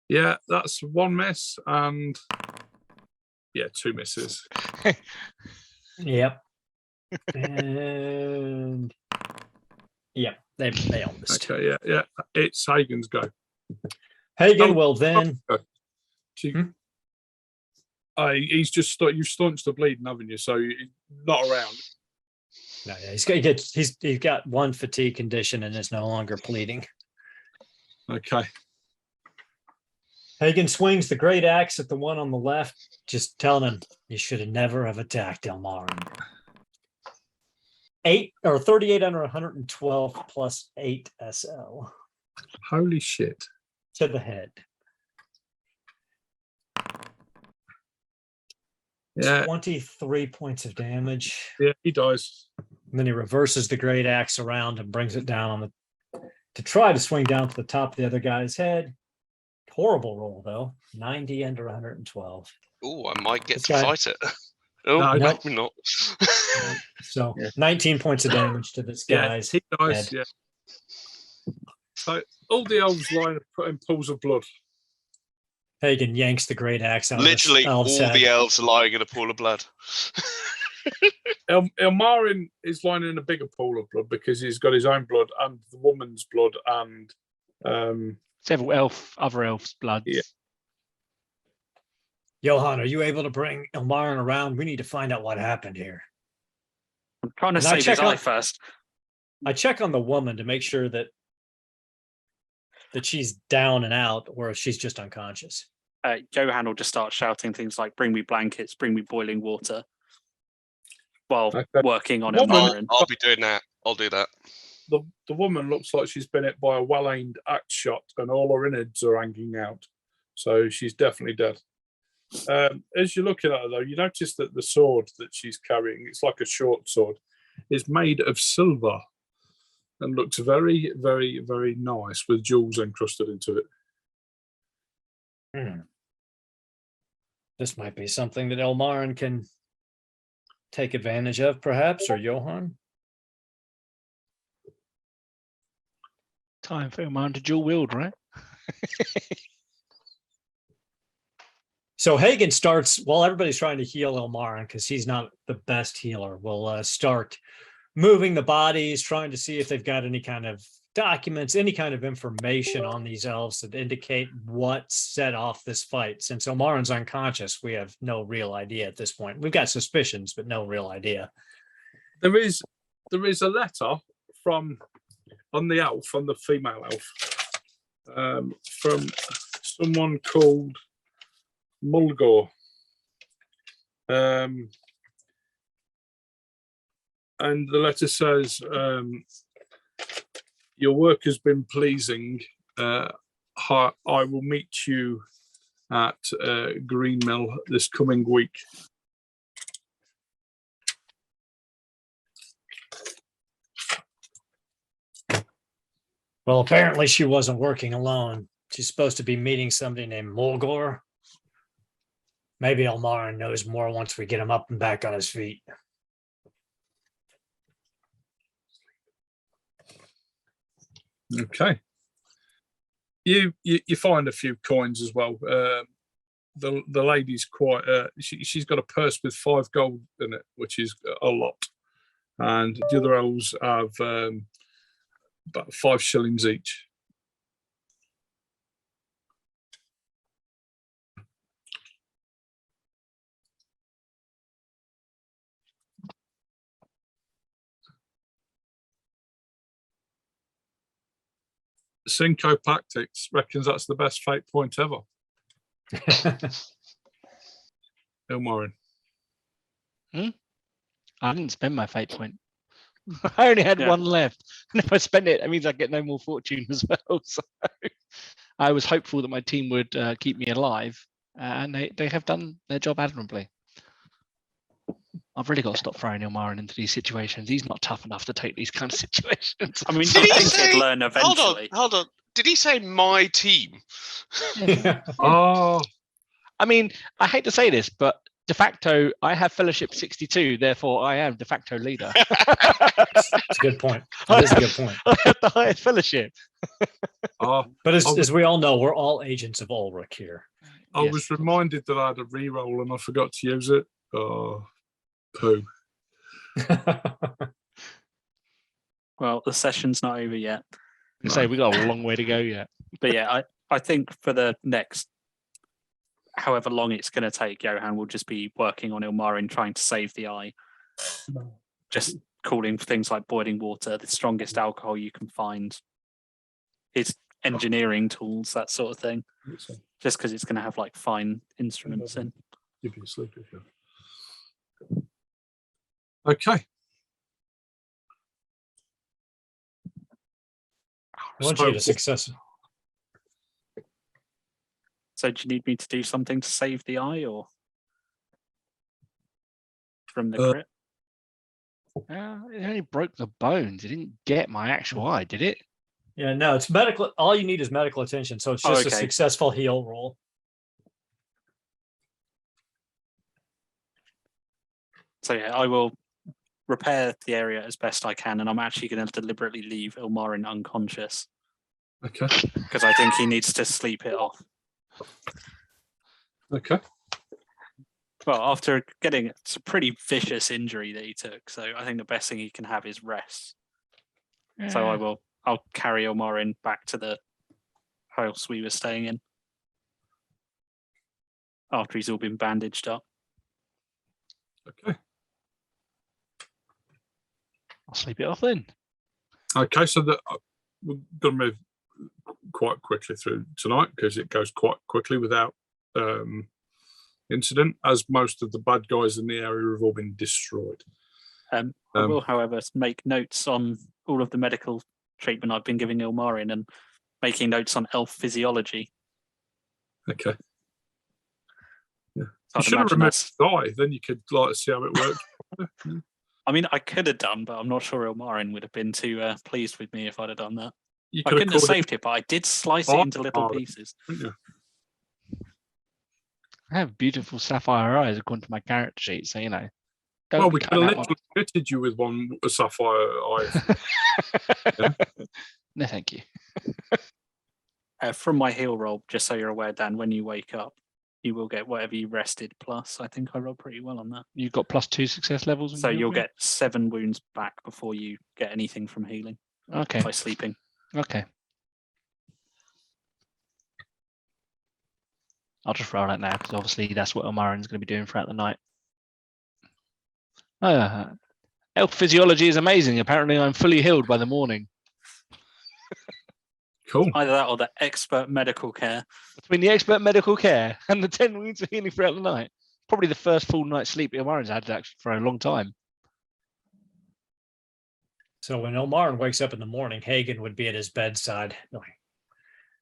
Yeah, that's one miss and two misses. Yep. And yep, they all missed. Okay, yeah. It's Hagen's go. Hagen will then. He's just you've staunched the bleeding, haven't you? So he's not around. No, yeah, he's got one fatigue condition and is no longer bleeding. Okay. Hagen swings the great axe at the one on the left, just telling him you should have never have attacked Elmarin. 38 under 112 plus 8 SL. Holy shit. to the head. Yeah, 23 points of damage. yeah, he dies. And then he reverses the great axe around and brings it down on the to try to swing down to the top of the other guy's head. Horrible roll though. 90 under 112. Oh, I might get This to guy- fight it. Oh, No, nope. maybe not. So Yeah. 19 points of damage to this Yeah, guy's he dies. head. Yeah. So all the elves line are put in pools of blood. Hagen yanks the great axe out Literally, of all the elf's head. the elves are lying in a pool of blood. Ilmarin is lying in a bigger pool of blood because he's got his own blood and the woman's blood and Several other elves' bloods. Yeah. Johan, are you able to bring Ilmarin around? We need to find out what happened here. I'm trying to And I save his check eye on- first. I check on the woman to make sure that she's down and out, or if she's just unconscious. Johan will just start shouting things like, bring me blankets, bring me boiling water, while Okay. working on Woman- Ilmarin. I'll be doing that. I'll do that. the woman looks like she's been hit by a well-aimed axe shot and all her innards are hanging out. So she's definitely dead. As you're looking at her, though, you notice that the sword that she's carrying, it's like a short sword, is made of silver and looks very, very, very nice with jewels encrusted into it. This might be something that Ilmarin can take advantage of, perhaps, or Johan. Time for him to dual wield, right? So Hagen starts, while everybody's trying to heal Ilmarin, because he's not the best healer, will start moving the bodies, trying to see if they've got any kind of documents, any kind of information on these elves that indicate what set off this fight. Since Ilmarin's unconscious, we have no real idea at this point. We've got suspicions, but no real idea. There is a letter from on the elf, on the female elf, from someone called Mulgore. And the letter says, your work has been pleasing. I will meet you at Green Mill this coming week. Well, apparently she wasn't working alone. She's supposed to be meeting somebody named Mulgore. Maybe Ilmarin knows more once we get him up and back on his feet. Okay. You find a few coins as well. The lady's quite. She's got a purse with 5 gold in it, which is a lot. And the other elves have about 5 shillings each. Cinco Pactics reckons that's the best fate point ever. Ilmarin. I didn't spend my fate point. I only had Yeah. one left. And if I spend it, that means I get no more fortune as well. So I was hopeful that my team would keep me alive, and they have done their job admirably. I've really got to stop throwing Ilmarin into these situations. He's not tough enough to take these kind of situations. I mean, Did I he think say- he'd learn eventually. Hold on. Did he say my team? Oh, I mean, I hate to say this, but de facto, I have Fellowship 62. Therefore, I am de facto leader. That's a good point. That is a good point. I have the highest Fellowship. oh, But I was- as we all know, we're all agents of Ulrich here. I Yes. was reminded that I had a reroll and I forgot to use it. Oh, poo. Well, the session's not over yet. So we got a long way to go yet. But yeah, I think for the next, however long it's going to take, Johan will just be working on Ilmarin, trying to save the eye. Just calling for things like boiling water, the strongest alcohol you can find, his engineering tools, that sort of thing. Just because it's going to have like fine instruments in. Give you a sleep if you. Okay. Once you So- get a success, So do you need me to do something to save the eye or from the crit? It only broke the bones. It didn't get my actual eye, did it? yeah, no, it's medical. All you need is medical attention. So it's Oh, just a okay. successful heal roll. So yeah, I will repair the area as best I can, and I'm actually going to deliberately leave Ilmarin unconscious Okay. because I think he needs to sleep it off. Okay. Well, after getting it's a pretty vicious injury that he took, so I think the best thing he can have is rest. So I'll carry Ilmarin back to the house we were staying in after he's all been bandaged up. Okay. I'll sleep it off then. Okay. So we're going to move quite quickly through tonight because it goes quite quickly without incident, as most of the bad guys in the area have all been destroyed. I will, however, make notes on all of the medical treatment I've been giving Ilmarin and making notes on elf physiology. Okay. Yeah. So You I'd should have imagine removed that's. the eye, then you could like see how it works. I mean, I could have done, but I'm not sure Ilmarin would have been too pleased with me if I'd have done that. You I could couldn't have called it, saved it, but I did slice it into little Ilmarin. pieces. couldn't you? I have beautiful sapphire eyes according to my character sheet, so you know. Don't Well, be we could cutting have out literally fitted you with a sapphire eye. my- No, thank you. From my heal roll, just so you're aware, Dan, when you wake up, you will get whatever you rested plus. I think I rolled pretty well on that. You've got +2 success levels. when So you you'll heal, get 7 wounds back before you get anything from healing yeah? Okay. by sleeping. Okay. I'll just roll that now because obviously that's what Ilmarin's going to be doing throughout the night. Elf physiology is amazing. Apparently, I'm fully healed by the morning. Cool. Either that or the expert medical care. Between the expert medical care and the 10 wounds of healing throughout the night, probably the first full night's sleep Ilmarin's had actually for a long time. So when Ilmarin wakes up in the morning, Hagen would be at his bedside. Like,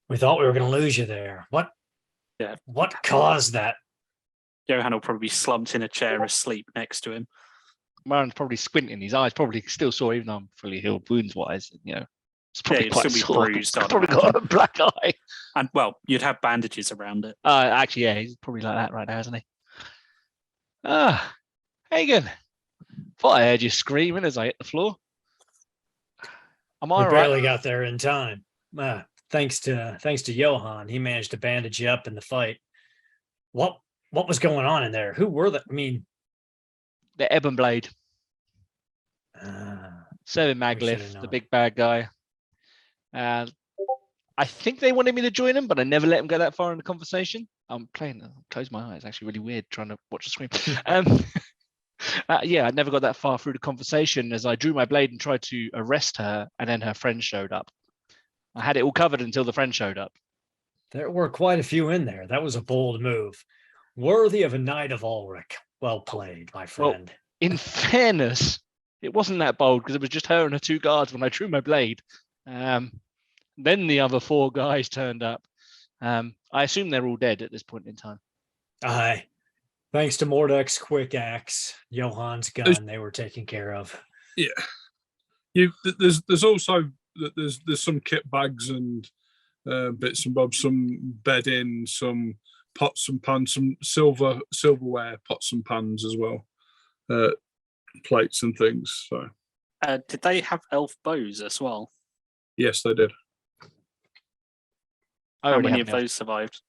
we thought we were going to lose you there. What? Yeah. What caused that? Johan will probably be slumped in a chair asleep next to him. Ilmarin's probably squinting. His eyes probably still sore, even though I'm fully healed wounds wise. You know, it's probably you'd quite still be sore. bruised, I've I'd probably got a imagine. black eye. And well, you'd have bandages around it. Actually, yeah, he's probably like that right now, isn't he? Hagen, thought I heard you screaming as I hit the floor. Am I We right? barely got there in time. Thanks to Johan, he managed to bandage you up in the fight. What was going on in there? Who were the? I mean, The Ebon Blade, uh, Serving We should've Maglith, the known. big bad guy. I think they wanted me to join him, but I never let him go that far in the conversation. I'm close my eyes. Actually, really weird trying to watch the screen. Yeah, I never got that far through the conversation as I drew my blade and tried to arrest her, and then her friend showed up. I had it all covered until the friend showed up. there were quite a few in there. That was a bold move, worthy of a knight of Ulrich. Well played, my friend. In fairness, it wasn't that bold because it was just her and her 2 guards when I drew my blade. Then the other 4 guys turned up. I assume they're all dead at this point in time. Aye. Thanks to Mordek's quick axe, Johan's gun, they were taken care of. Yeah. There's also there's some kit bags and bits and bobs, some bedding, some pots and pans, some silverware pots and pans as well, plates and things. So Did they have elf bows as well? yes, they did. I How already many have of now. those survived?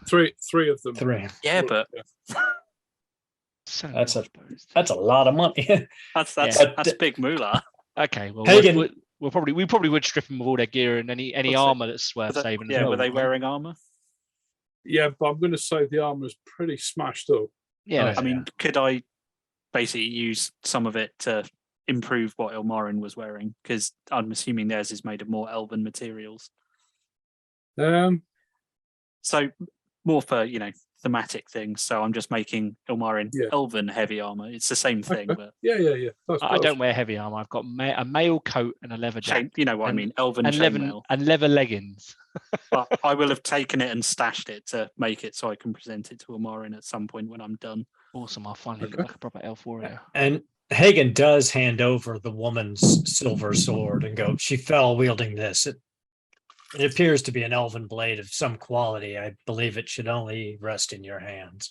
Three of them. 3. Yeah, but So That's much bows. That's a lot of money. that's Yeah. that's big moolah. Okay. Well, Hagen- we probably would strip them of all their gear and any What's it- armor that's worth saving. as Yeah, well, were they wouldn't we? wearing armor? Yeah, but I'm going to say the armor's pretty smashed up. Yeah. Oh, that's- I mean, could I basically use some of it to improve what Ilmarin was wearing? Because I'm assuming theirs is made of more elven materials. Um, So more for, thematic things. So I'm just making Ilmarin Yeah. elven heavy armor. It's the same thing, Okay. but Yeah. That's I don't wear heavy armor. I've got a male coat and a leather jacket. you know what I mean, elven and chainmail. leather leggings. But I will have taken it and stashed it to make it so I can present it to Ilmarin at some point when I'm done. Awesome. I'll finally look Okay. like a proper elf warrior. And Hagen does hand over the woman's silver sword and go, she fell wielding this. It appears to be an elven blade of some quality. I believe it should only rest in your hands.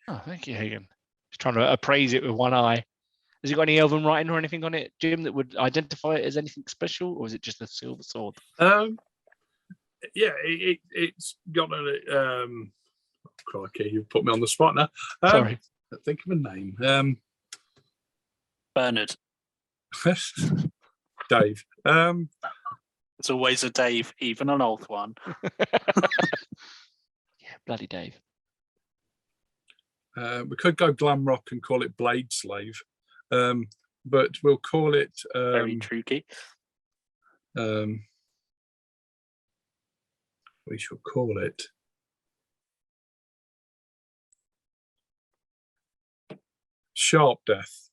Oh, thank you, Hagen. Just trying to appraise it with one eye. Has it got any elven writing or anything on it, Jim, that would identify it as anything special, or is it just a silver sword? Yeah, it's got a crikey, you've put me on the spot now. Sorry. Think of a name. Bernard. Dave. It's always a Dave, even an old one. Yeah, bloody Dave. We could go glam rock and call it Blade Slave, but we'll call it Very tricky. we shall call it Sharp Death.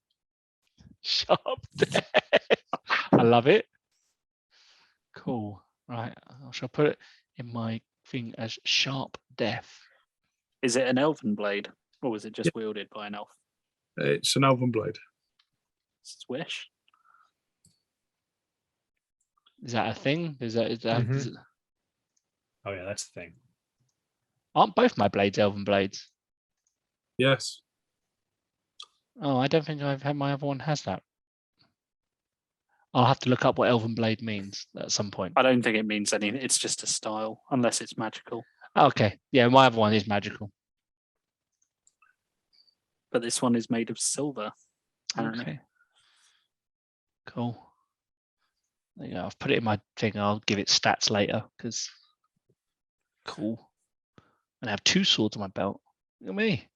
Sharp Death. I love it. Cool. Right. I shall put it in my thing as Sharp Death. Is it an elven blade, or was it just wielded by an elf? It's an elven blade. Swish. Is that a thing? Is that Mhm. Oh yeah, that's the thing. aren't both my blades elven blades? Yes. Oh, I don't think I've had my other one has that. I'll have to look up what elven blade means at some point. I don't think it means anything. It's just a style, unless it's magical. Okay. Yeah, my other one is magical. But this one is made of silver. Apparently. Okay. Cool. There you go. I've put it in my thing. I'll give it stats later because cool. And I have 2 swords on my belt. Look at me.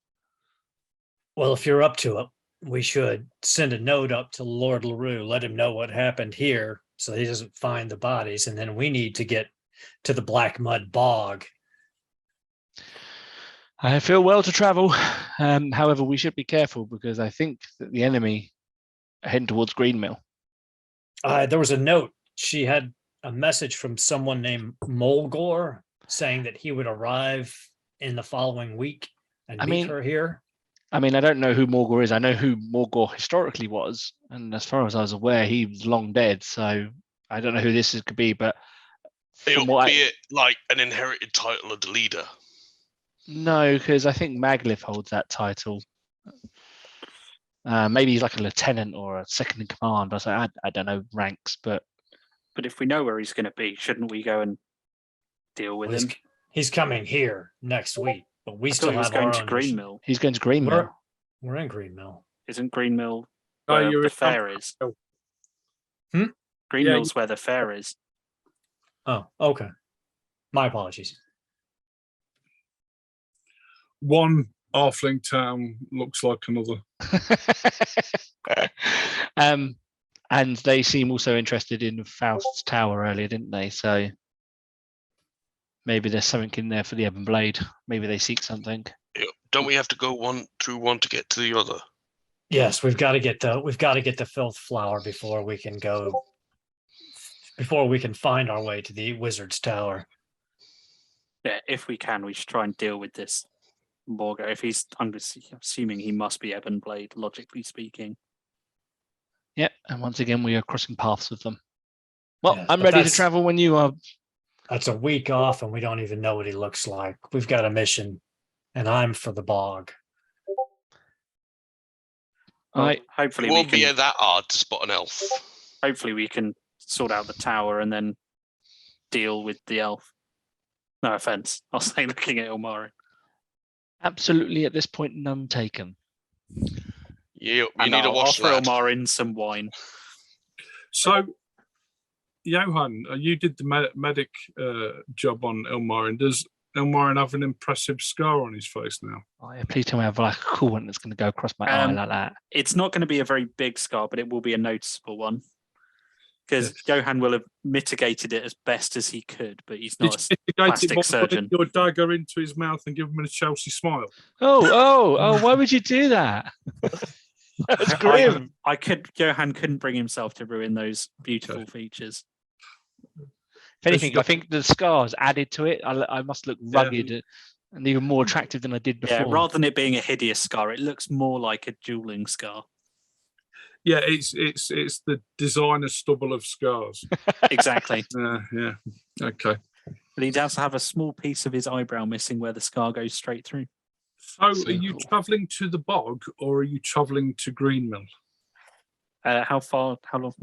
Well, if you're up to it, we should send a note up to Lord LaRue, let him know what happened here so he doesn't find the bodies. And then we need to get to the Black Mud Bog. I feel well to travel. However, we should be careful because I think that the enemy are heading towards Greenmill. There was a note. She had a message from someone named Mulgore saying that he would arrive in the following week and meet her here. I mean, I don't know who Morgor is. I know who Morgor historically was. And as far as I was aware, he was long dead. So I don't know who this could be, but It'll be it like an inherited title of the leader. No, because I think Maglif holds that title. Maybe he's like a lieutenant or a second in command. I don't know ranks, but if we know where he's going to be, shouldn't we go and deal with him? He's coming here next week, but we I still thought he was have going our to own Greenmill. he's going to Greenmill. We're in Greenmill. Isn't Greenmill Oh, where you're the in fair is? Greenmill's where the fair is. Oh, okay. My apologies. One halfling town looks like another. And they seem also interested in Faust's tower earlier, didn't they? So maybe there's something in there for the Ebon Blade. Maybe they seek something. Don't we have to go one through one to get to the other? Yes, we've got to get the filth flower before we can find our way to the wizard's tower. Yeah, if we can, we should try and deal with this Morgor. If he's, I'm assuming he must be Ebon Blade, logically speaking. Yeah, and once again we are crossing paths with them. Well, Yes, I'm but ready to that's- travel when you are. That's a week off, and we don't even know what he looks like. We've got a mission, and I'm for the bog. Well, hopefully It we won't can. be that hard to spot an elf. Hopefully we can sort out the tower and then deal with the elf. No offense, I'll say looking at Ilmarin. Absolutely, at this point, none taken. You And need a I'll wash offer lad. Ilmarin some wine. So, Johan, you did the medic job on Ilmarin. Does Ilmarin have an impressive scar on his face now? Oh, yeah, please tell me I have like a cool one that's going to go across my eye like that. It's not going to be a very big scar, but it will be a noticeable one. Because Johan will have mitigated it as best as he could, but he's Did not you a mitigate it plastic by surgeon. putting your dagger into his mouth and give him a Chelsea smile? Oh! Why would you do that? That's grim. Johan couldn't bring himself to ruin those beautiful features. If anything, I think the scars added to it. I must look rugged and even more attractive than I did before. Yeah, rather than it being a hideous scar, it looks more like a dueling scar. Yeah, it's the designer stubble of scars. Exactly. Yeah. Okay. But he does have a small piece of his eyebrow missing where the scar goes straight through. So are you travelling to the bog or are you travelling to Greenmill? How long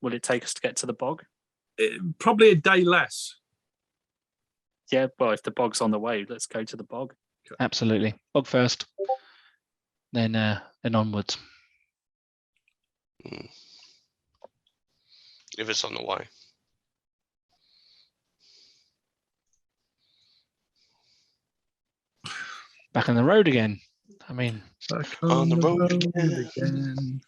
will it take us to get to the bog? Probably a day less. Yeah, well, if the bog's on the way, let's go to the bog. Absolutely. Bog first, then onwards. If it's on the way. Back on the road again. I mean, Back on the road again.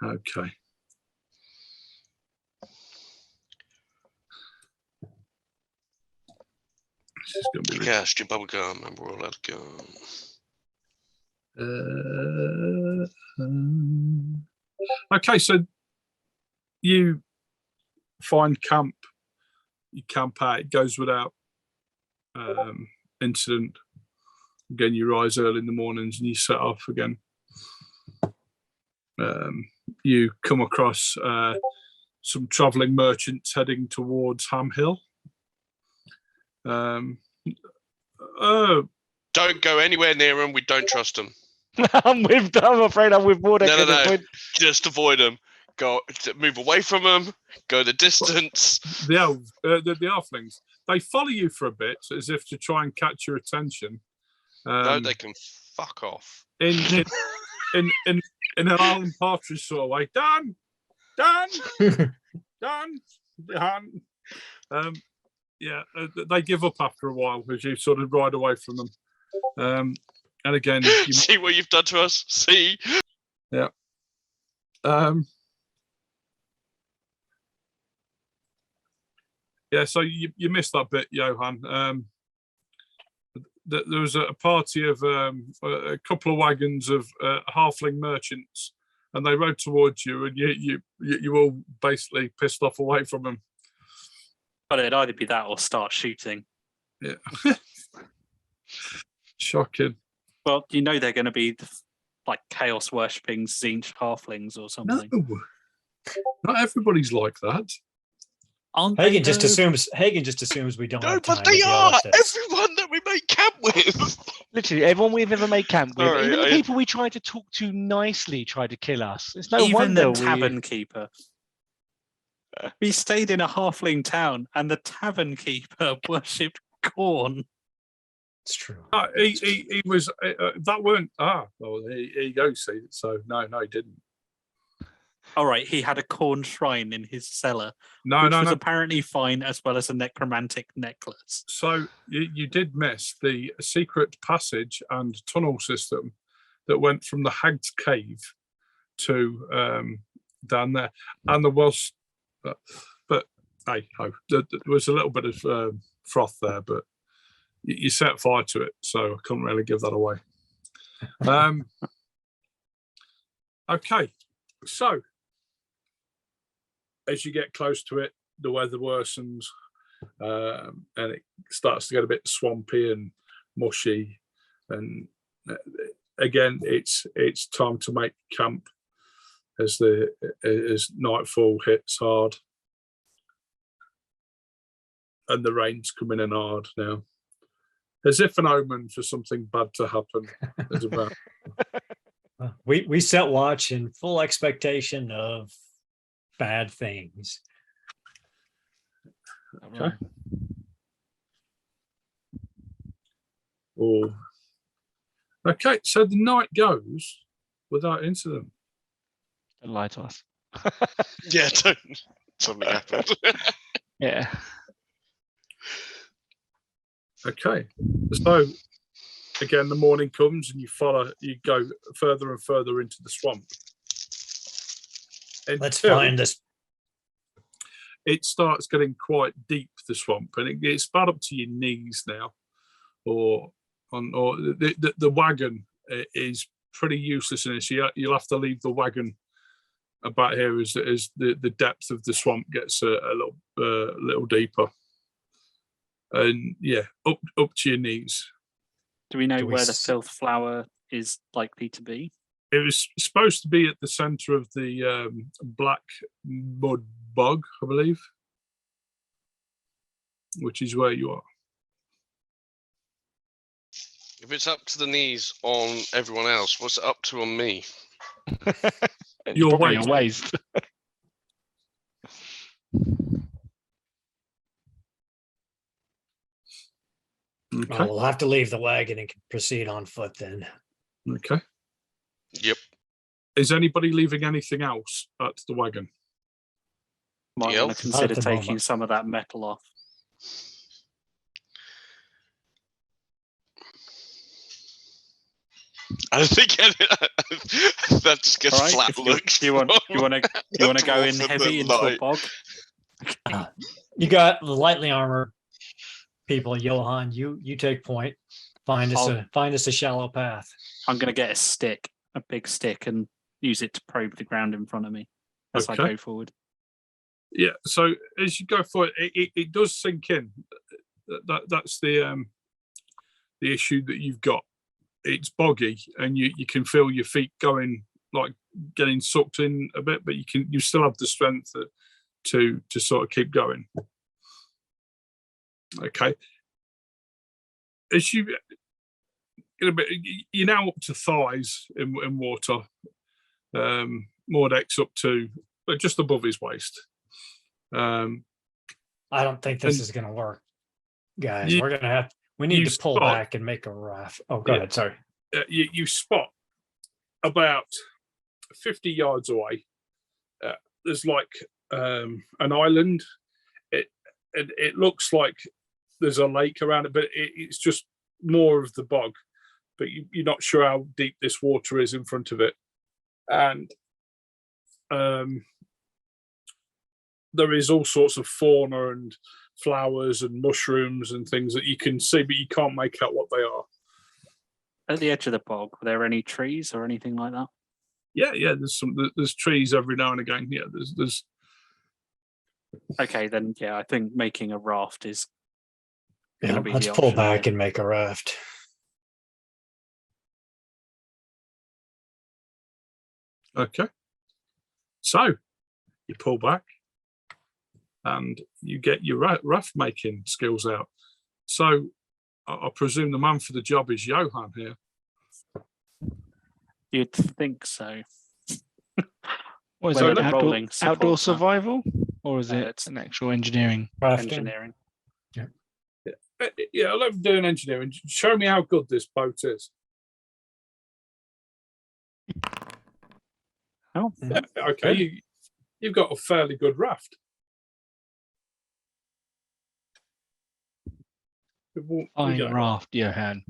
Okay. This is going to be Cast your bubble gum and we're all out of gum. Okay, so you find camp, you camp out, it goes without incident. Again, you rise early in the mornings and you set off again. You come across some travelling merchants heading towards Ham Hill. Don't go anywhere near them. We don't trust them. I'm afraid I'm with Mordek. No. Just avoid them. Move away from them. Go the distance. The elves, the halflings, they follow you for a bit as if to try and catch your attention. No, they can fuck off. In an Alan Partridge sort of way. Dan. Yeah, they give up after a while as you sort of ride away from them. And again, see what you've done to us. See. Yeah. Yeah. So you missed that bit, Johan. There was a party of a couple of wagons of halfling merchants, and they rode towards you, and you all basically pissed off away from them. But it'd either be that or start shooting. Yeah. Shocking. Well, you know they're going to be like chaos worshipping Zinch halflings or something. No, not everybody's like that. Hagen just assumes we don't. No, have time but they to deal are. with this. Everyone that we make camp with. Literally, everyone we've ever made camp with, Sorry, even the people we tried to talk to nicely, tried to kill us. It's no Even wonder the tavern keeper. We stayed in a halfling town, and the tavern keeper worshipped corn. It's true. He was that weren't well here you go, see. So no he didn't. All right, he had a corn shrine in his cellar, No. apparently fine, as well as a necromantic necklace. So you did miss the secret passage and tunnel system that went from the Hag's Cave to down there, and there was, but hey ho, there was a little bit of froth there, but you set fire to it, so I couldn't really give that away. Okay, so as you get close to it, the weather worsens, and it starts to get a bit swampy and mushy, and again, it's time to make camp as nightfall hits hard, and the rain's coming in hard now, as if an omen for something bad to happen is about. We set watch in full expectation of bad things. Okay. Oh. Okay, so the night goes without incident. Don't lie to us. Yeah, something happened. Yeah. Okay, so again, the morning comes and you go further and further into the swamp. Let's Until find this. it starts getting quite deep, the swamp, and it's about up to your knees now, or the wagon is pretty useless in this. You'll have to leave the wagon about here as the depth of the swamp gets a little deeper, and yeah, up to your knees. Do we know Do we where the s- filth flower is likely to be? It was supposed to be at the centre of the black mud bog, I believe, which is where you are. If it's up to the knees on everyone else, what's it up to on me? Your Probably waist. your waist. Okay. Well, we'll have to leave the wagon and proceed on foot then. Okay. Yep. Is anybody leaving anything else at the wagon? Might Yep. want to consider Not at the taking moment. some of that metal off. I think that just gets All right, flat if looks. you want to go in dwarf in heavy the into a night. bog? You got the lightly armored people, Johan. You take point. Find us a shallow path. I'm going to get a big stick, and use it to probe the ground in front of me as I Okay. go forward. Yeah. So as you go forward, it does sink in. That's the issue that you've got. It's boggy, and you can feel your feet going, like getting sucked in a bit, but you still have the strength to sort of keep going. Okay. As you you're now up to thighs in water. Mordek's up to just above his waist. I don't think this And is going to work, guys. you- We need you to pull spot- back and make a raft. Oh, go Yeah. ahead. Sorry. You spot about 50 yards away. There's like an island. It looks like there's a lake around it, but it's just more of the bog. But you're not sure how deep this water is in front of it, and there is all sorts of fauna and flowers and mushrooms and things that you can see, but you can't make out what they are. At the edge of the bog, were there any trees or anything like that? Yeah. There's trees every now and again. Yeah, there's Okay, then yeah, I think making a raft is Yeah, gonna be let's the pull option back here. and make a raft. okay. So you pull back, and you get your raft making skills out. So I presume the man for the job is Johan here. You'd think so. What is Whether it? the Outdoor, rolling supports outdoor that. survival, or is No, it it's- an actual engineering? Rafting. Engineering. Yeah, I'll do an engineering. Show me how good this boat is. Oh, Yeah, okay, you've got a fairly good raft. Fine raft, Johan.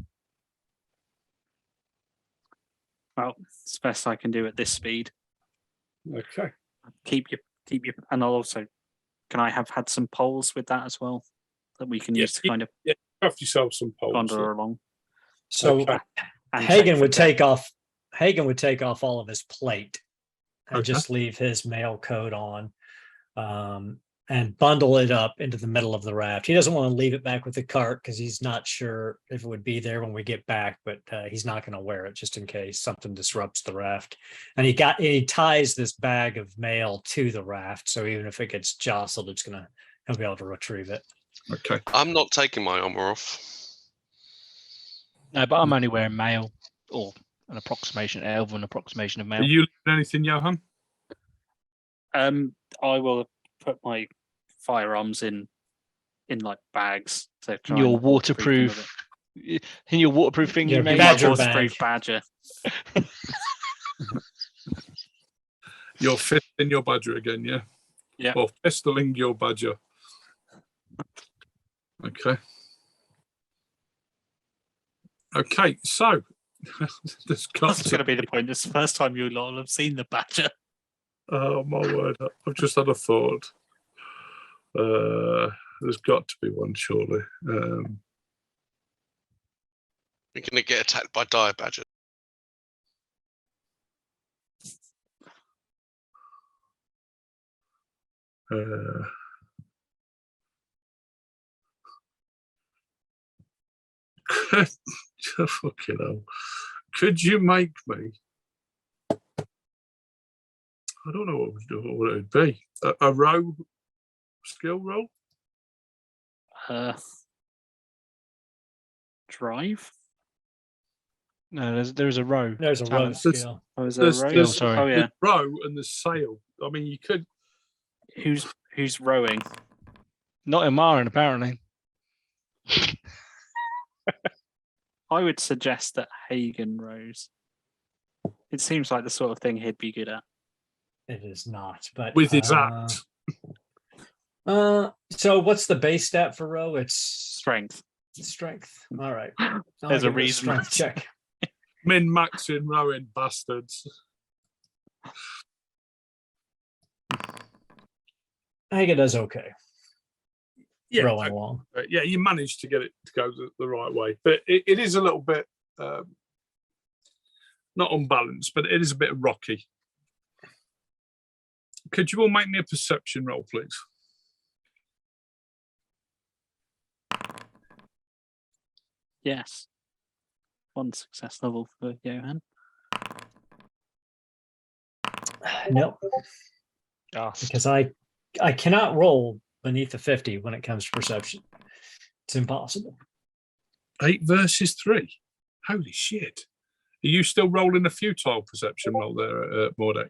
well, it's the best I can do at this speed. Okay. Keep your, and I'll also, can I have had some poles with that as well that we can use Yes, to kind of Craft yourself some poles. wander along? So Okay. And Hagen check for would depth. take off. Hagen would take off all of his plate and Okay. just leave his mail coat on, and bundle it up into the middle of the raft. He doesn't want to leave it back with the cart because he's not sure if it would be there when we get back, but he's not going to wear it just in case something disrupts the raft. And he ties this bag of mail to the raft, so even if it gets jostled, he'll be able to retrieve it. Okay. I'm not taking my armor off. No, but I'm only wearing mail, or an elven approximation of Are mail. you leaving anything, Johan? I will put my firearms in like bags. So try Your and waterproof them a bit. waterproof, in your waterproof thing Your you made. badger Waterproof bag. badger. You're fisting your badger again, yeah? Yeah. Or pistoling your badger. Okay. Okay, so there's got That's going to be the point. This is the first time you lot will have seen the badger. Oh my word! I've just had a thought. There's got to be one, surely. We're going to get attacked by dire badger. Fucking hell. Could you make me? I don't know what it would be. A row skill roll? Drive? No, there's a row. There's a row Talent. skill. Oh, is there a row? There's- sorry. Oh, yeah. There's row and there's sail. I mean, you could. Who's rowing? Not in Marin, apparently. I would suggest that Hagen rows. It seems like the sort of thing he'd be good at. It is not, but With his axe. So what's the base stat for row? It's Strength. strength. All right. There's a give it reason. Strength check. Min-max in rowing, bastards. I think it does okay. Yeah, Rowing along. yeah, you managed to get it to go the right way, but it is a little bit not unbalanced, but it is a bit rocky. Could you all make me a perception roll, please? Yes. One success level for Johan. No, Dust. because I cannot roll beneath a 50 when it comes to perception. It's impossible. 8 versus 3. Holy shit! Are you still rolling a futile perception roll there, Mordek?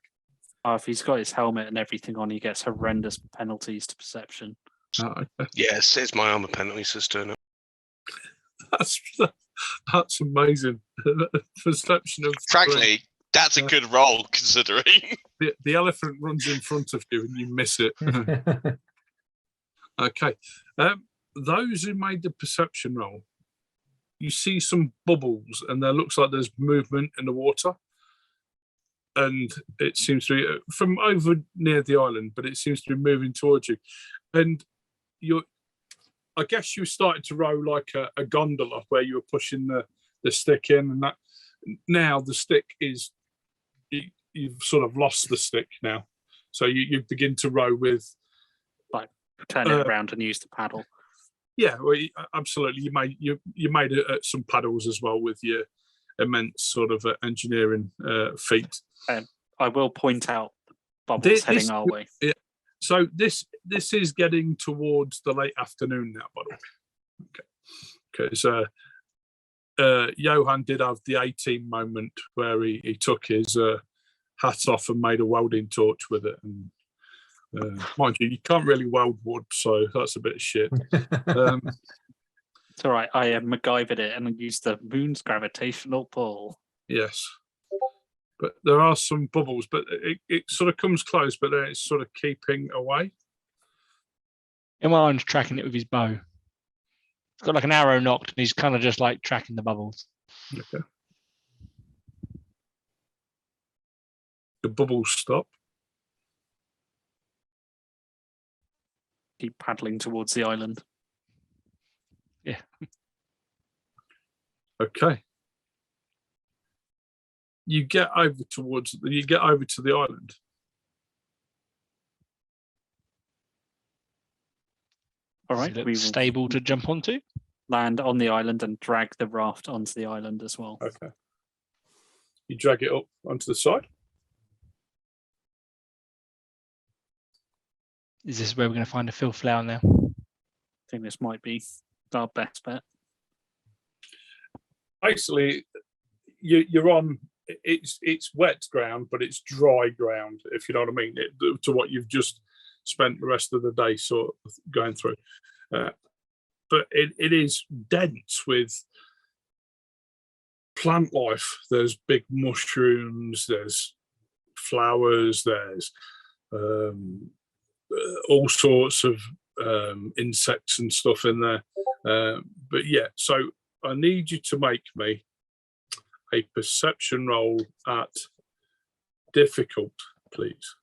If he's got his helmet and everything on, he gets horrendous penalties to perception. Okay. Yes, it's my armor penalty system. That's amazing. Perception of Frankly, that's a good roll considering. the elephant runs in front of you and you miss it. Okay. Those who made the perception roll, you see some bubbles and there looks like there's movement in the water. And it seems to be from over near the island, but it seems to be moving towards you. And I guess you started to row like a gondola where you were pushing the stick in, and that now the stick is, you've sort of lost the stick now. So you begin to row with, Turn it around and use the paddle. yeah, well, absolutely. You made some paddles as well with your immense sort of engineering feat. I will point out the bubbles heading our way. Yeah. So this is getting towards the late afternoon now, by the way. Okay. Because Johan did have the 18 moment where he took his hat off and made a welding torch with it. And mind you can't really weld wood, so that's a bit of shit. It's all right. I MacGyvered it and used the moon's gravitational pull. Yes. But there are some bubbles, but it sort of comes close, but then it's sort of keeping away. Iman's tracking it with his bow. It's got like an arrow knocked, and he's kind of just like tracking the bubbles. Okay. The bubbles stop. Keep paddling towards the island. Yeah. Okay. You get over to the island. All right. Is it We will stable to jump onto? land on the island and drag the raft onto the island as well. Okay. You drag it up onto the side. Is this where we're going to find a Phil Flower now? I think this might be our best bet. Basically, you're on. It's wet ground, but it's dry ground. If you know what I mean, to what you've just spent the rest of the day sort of going through. But it is dense with plant life. There's big mushrooms. There's flowers. There's all sorts of insects and stuff in there. But yeah, so I need you to make me a perception roll at difficult, please.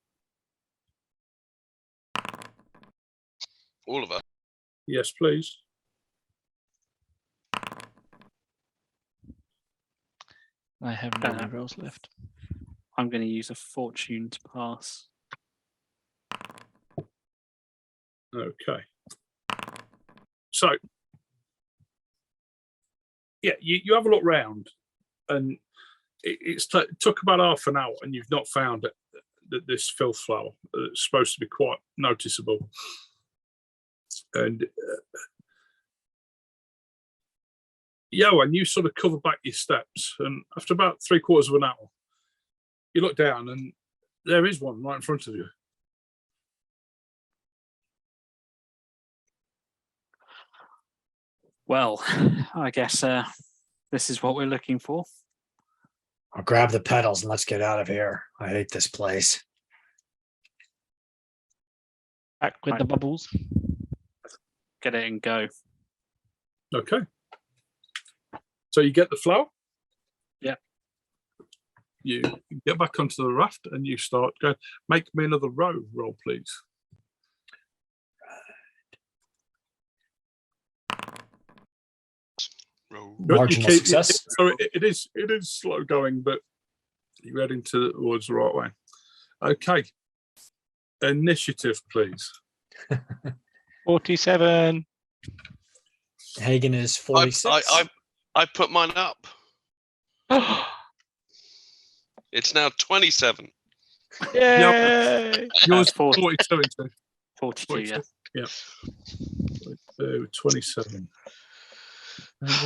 All of us. Yes, please. I have no rolls left. I'm going to use a fortune to pass. Okay. So, yeah, you have a look round, and it took about half an hour, and you've not found this filth flower. It's supposed to be quite noticeable. And and you sort of cover back your steps, and after about 3/4 of an hour, you look down, and there is one right in front of you. Well, I guess this is what we're looking for. I'll grab the pedals and let's get out of here. I hate this place. Back with the bubbles. Get it and go. Okay. So you get the flower? Yeah. You get back onto the raft and you start going. Make me another roll, please. Roll. Marginal success. So it is slow going, but you're heading towards the right way. Okay. Initiative, please. 47. Hagen is 46. I put mine up. It's now 27. Yay! Yours 42, 42. 42, yeah. Yeah. 27.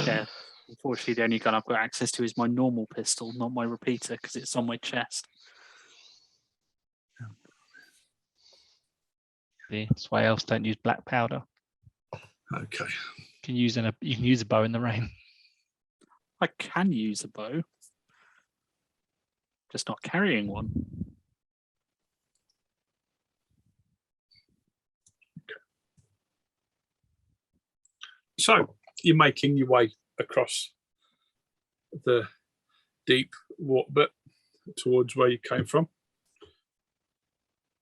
Yeah. Unfortunately, the only gun I've got access to is my normal pistol, not my repeater, because it's on my chest. See, that's why elves don't use black powder. Okay. You can use a bow in the rain. I can use a bow, just not carrying one. So you're making your way across the deep water bit towards where you came from.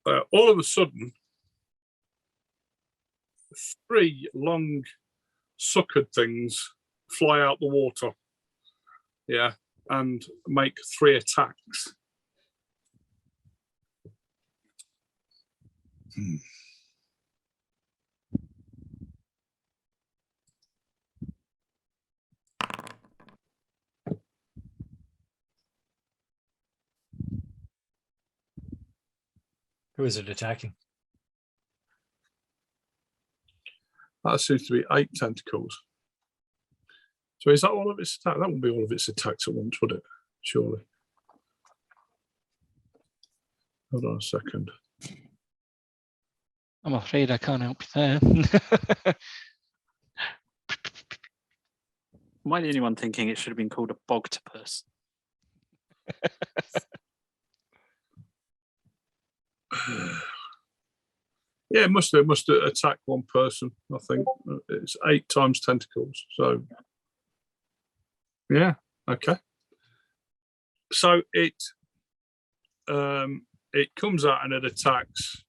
All of a sudden, 3 long suckered things fly out the water. Yeah, and make 3 attacks. Who is it attacking? That seems to be 8 tentacles. So is that all of its attacks? That wouldn't be all of its attacks at once, would it? Surely. Hold on a second. I'm afraid I can't help you there. Am I the only one thinking it should have been called a bogtopus? Yeah, it must attack one person, I think. It's 8 times tentacles. So, yeah, okay. So it comes out and it attacks.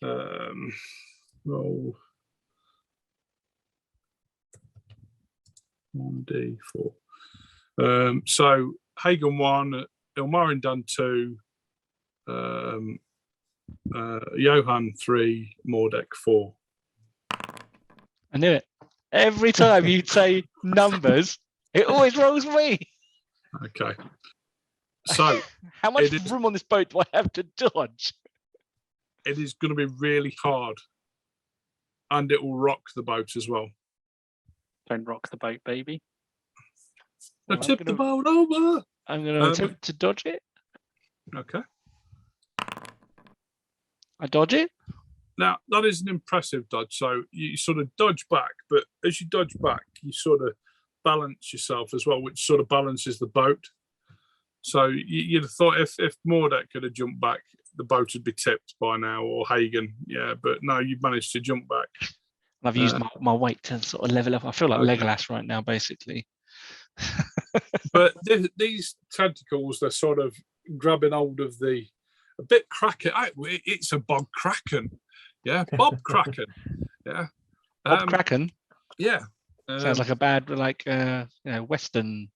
Roll 1d4. So Hagen 1, Ilmarin done 2. Johan 3, Mordek 4. I knew it. Every time you'd say numbers, it always rolls me. Okay. So how much room on this boat do I have to dodge? It is going to be really hard, and it will rock the boat as well. Don't rock the boat, baby. Now tip the boat over. I'm going to attempt to dodge it. Okay. I dodge it. Now, that is an impressive dodge. So you sort of dodge back, but as you dodge back, you sort of balance yourself as well, which sort of balances the boat. So you'd have thought if Mordek could have jumped back, the boat would be tipped by now, or Hagen. Yeah, but no, you've managed to jump back. I've used my weight to sort of level up. I feel like Legolas right now, basically. But these tentacles, they're sort of grabbing hold of a bit Kraken. It's a Bob Kraken. Yeah, Bob Kraken. Yeah. Bob Kraken? Yeah. Sounds like a bad, Western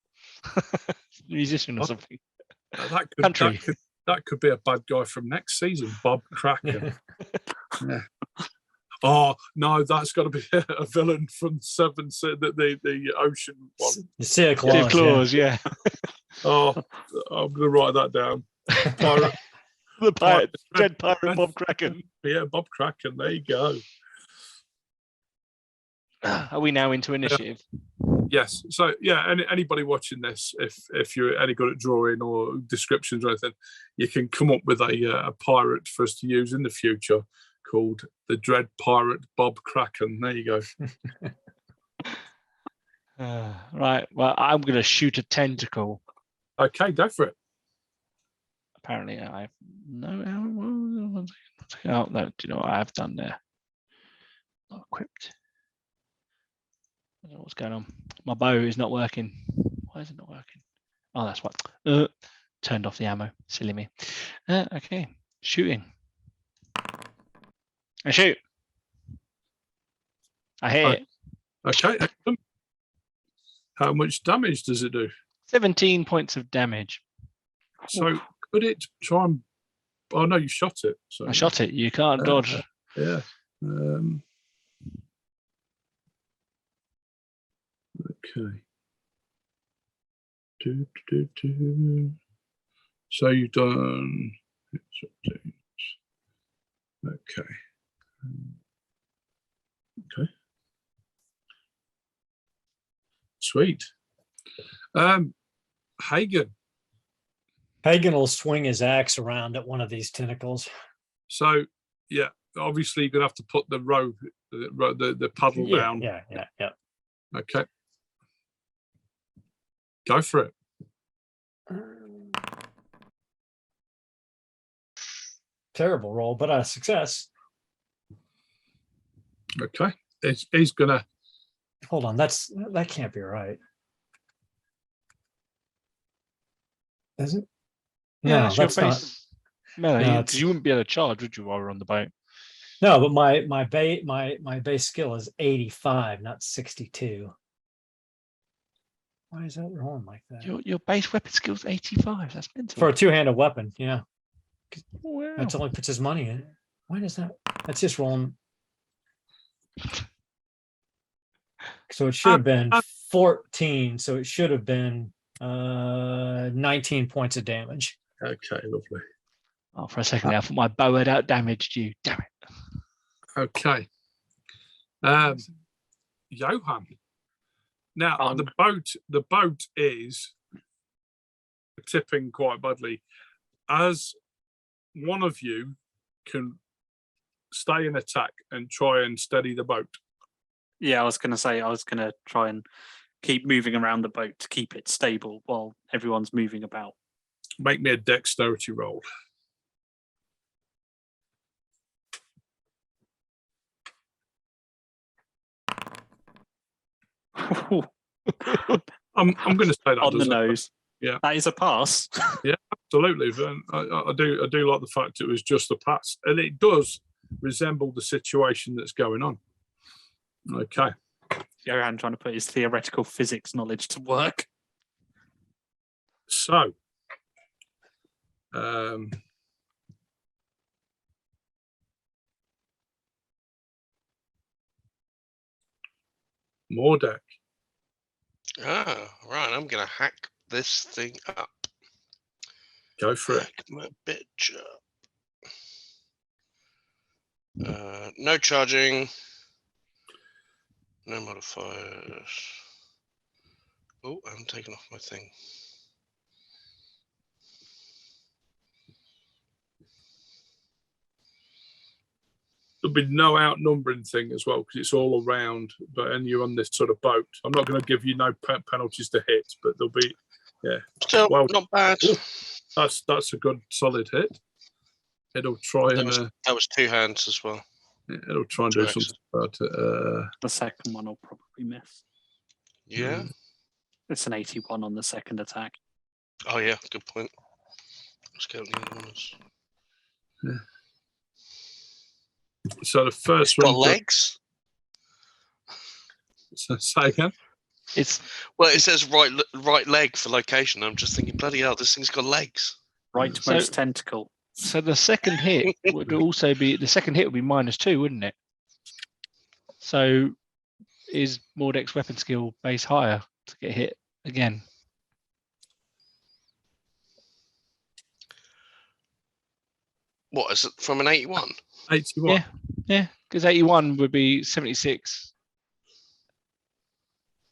musician or something. Country. That could be a bad guy from next season, Bob Kraken. Yeah. Oh no, that's got to be a villain from Seven, the ocean one. Sea of Claws, yeah. Oh, I'm going to write that down. Pirate, Dead pirate Bob Kraken. Yeah, Bob Kraken. There you go. Are we now into initiative? Yes. So yeah, anybody watching this, if you're any good at drawing or descriptions or anything, you can come up with a pirate for us to use in the future called the Dread Pirate Bob Kraken. There you go. Right. Well, I'm going to shoot a tentacle. Okay, go for it. Apparently, I have no. Oh no! Do you know what I have done there? Not equipped. I don't know what's going on. My bow is not working. Why is it not working? Oh, that's what. Turned off the ammo. Silly me. Okay, shooting. I shoot. I hit. Okay. Excellent. How much damage does it do? 17 points of damage. So could it try and? Oh no, you shot it. So I shot it. You can't dodge. Yeah. Okay. So you've done. Okay. Okay. Sweet. Hagen. Hagen will swing his axe around at one of these tentacles. So yeah, obviously you're gonna have to put the rope, the paddle down. Yeah. Okay. Go for it. Terrible roll, but a success. Okay. He's gonna. Hold on, that can't be right. Is it? Yeah, No, that's not. No, you wouldn't be able to charge, would you, while we're on the boat? No, but my base skill is 85, not 62. Why is that wrong like that? Your base weapon skill's 85. That's mental. For a two-handed weapon, yeah. Wow. That's only puts his money in. Why does that? That's just wrong. So it should have been 14. So it should have been 19 points of damage. Okay, lovely. Oh, for a second there, I thought my bow had out damaged you. Damn it. Okay. Johan. Now the boat is tipping quite badly. As one of you can stay in attack and try and steady the boat. Yeah, I was going to say, I was going to try and keep moving around the boat to keep it stable while everyone's moving about. Make me a dexterity roll. I'm going to say that on the nose. Yeah, that is a pass. Yeah, absolutely. I do like the fact it was just a pass, and it does resemble the situation that's going on. Okay. Johan trying to put his theoretical physics knowledge to work. So, Mordek. Ah, right. I'm going to hack this thing up. Go for it. Hack my bitch up. No charging. No modifiers. Oh, I'm taking off my thing. There'll be no outnumbering thing as well because it's all around. And you're on this sort of boat. I'm not going to give you no penalties to hit, but there'll be, yeah. Still, not bad. That's a good solid hit. It'll try That was two hands as well. It'll try and do Two something about it. The second one will probably miss. Yeah. It's an 81 on the second attack. Oh yeah, good point. Let's get the other ones. So the first It's got one. legs. Say again. Well, it says right leg for location. I'm just thinking, bloody hell, this thing's got legs. Rightmost tentacle. So the second hit would also be -2, wouldn't it? So is Mordek's weapon skill base higher to get hit again? What is it from an 81? 81. Yeah, because 81 would be 76.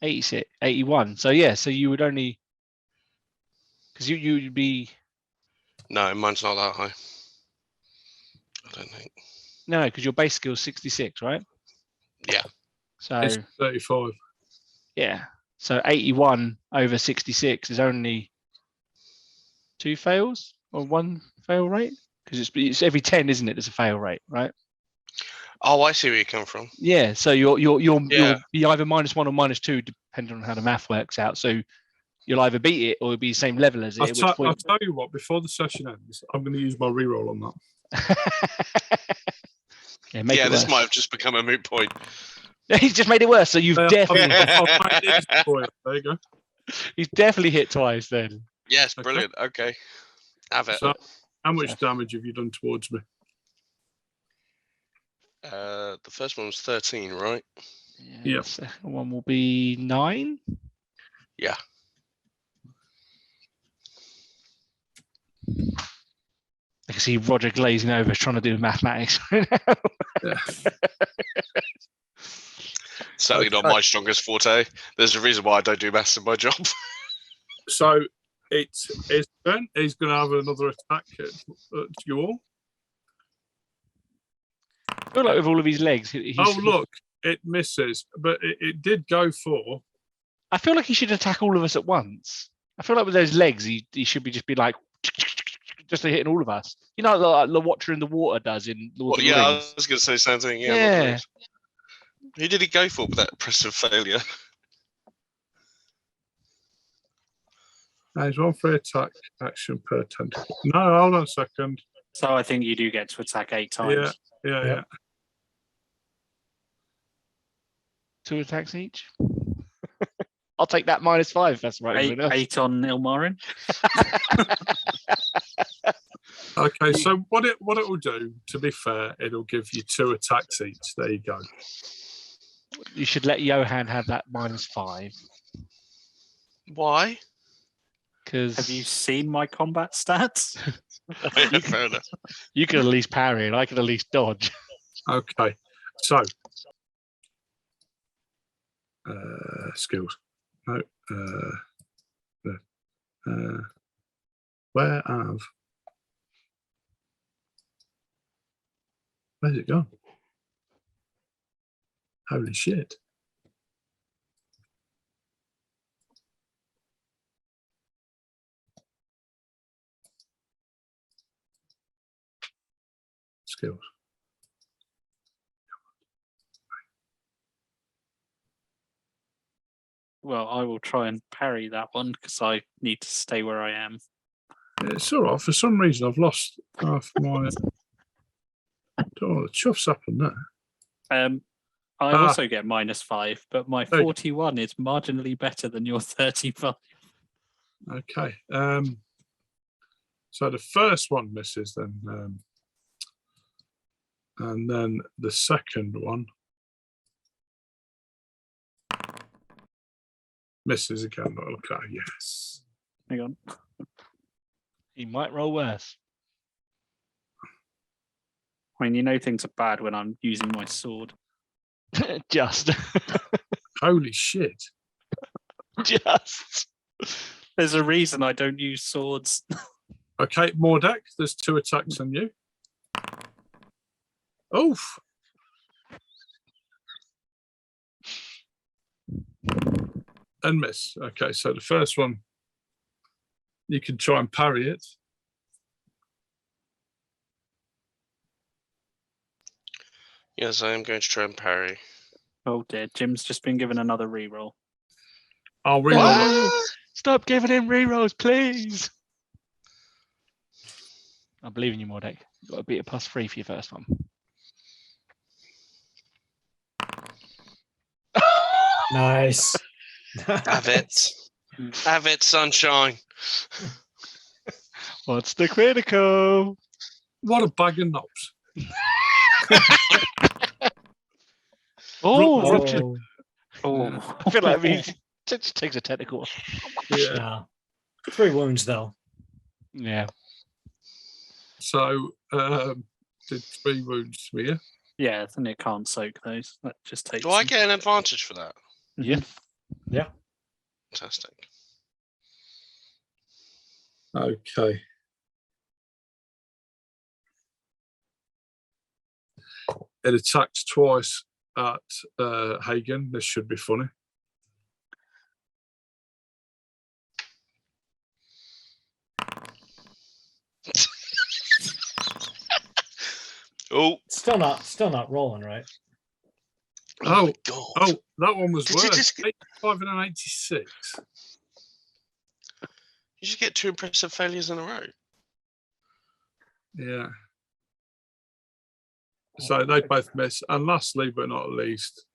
86, 81. So yeah, so you would only because you'd be No, mine's not that high. I don't think. no, because your base skill is 66, right? Yeah. So It's 35. yeah, so 81 over 66 is only 2 fails or 1 fail rate because it's every 10, isn't it? There's a fail rate, right? Oh, I see where you come from. Yeah, so you'll Yeah. be either -1 or -2 depending on how the math works out. So you'll either beat it or it'll be the same level as it. I'll, At which point... tell you what, before the session ends, I'm going to use my reroll on that. yeah, This might have just become a moot point. He's just made it worse. So you've definitely There you go. he's definitely hit twice then. Yes, brilliant. Okay. Have it. So, how much damage have you done towards me? The first one was 13, right? Yeah. The second one will be 9. Yeah. I can see Roger glazing over, trying to do mathematics. Yeah. Certainly not my strongest forte. There's a reason why I don't do maths in my job. So it's Ben. He's going to have another attack at you all. I feel like with all of his legs, Look, it misses, but it did go for. I feel like he should attack all of us at once. I feel like with those legs, he should just be like just hitting all of us. You know, like the Watcher in the Water does in Lord of the Rings. I was going to say something. Yeah. Who did he go for with that impressive failure? There's one free attack action per tentacle. No, hold on a second. So I think you do get to attack 8 times. Yeah. 2 attacks each. I'll take that -5. That's right. 8 on Ilmarin. Okay, so what it will do, to be fair, it'll give you 2 attacks each. There you go. You should let Johan have that -5. Why? Because have you seen my combat stats? Fair enough. You can at least parry and I can at least dodge. Okay, so skills. No, where's it gone? Holy shit. Skills. Well, I will try and parry that one because I need to stay where I am. It's all right. For some reason, I've lost half my. Don't know what the chuff's happened there. I also get -5, but my 41 is marginally better than your 35. Okay. So the first one misses then. And then the second one misses again. Okay, yes. Hang on. He might roll worse. I mean, you know things are bad when I'm using my sword. Just. Holy shit. Just. There's a reason I don't use swords. Okay, Mordek, there's 2 attacks on you. Oof. And miss. Okay, so the first one, you can try and parry it. Yes, I am going to try and parry. Oh dear, Jim's just been given another reroll. I'll reroll that. What? Stop giving him rerolls, please. I believe in you, Mordek. You've got to beat a +3 for your first one. Nice. Have it. Have it, sunshine. What's the critical? What a bag of knobs. Oh, Ro- Roger. Oh, I feel like he just takes a technical. Yeah. Yeah. 3 wounds though. Yeah. So, did 3 wounds to me, yeah? yeah, then it can't soak those. That just takes. Do I them. get an advantage for that? Yeah. Yeah. Fantastic. Okay. It attacked twice at Hagen. This should be funny. Oh, Still not rolling, right? oh, my Oh, God. Oh, that one was Did you worse. just- 85 and an 86. You should get 2 impressive failures in a row. Yeah. So they both miss. And lastly, but not least,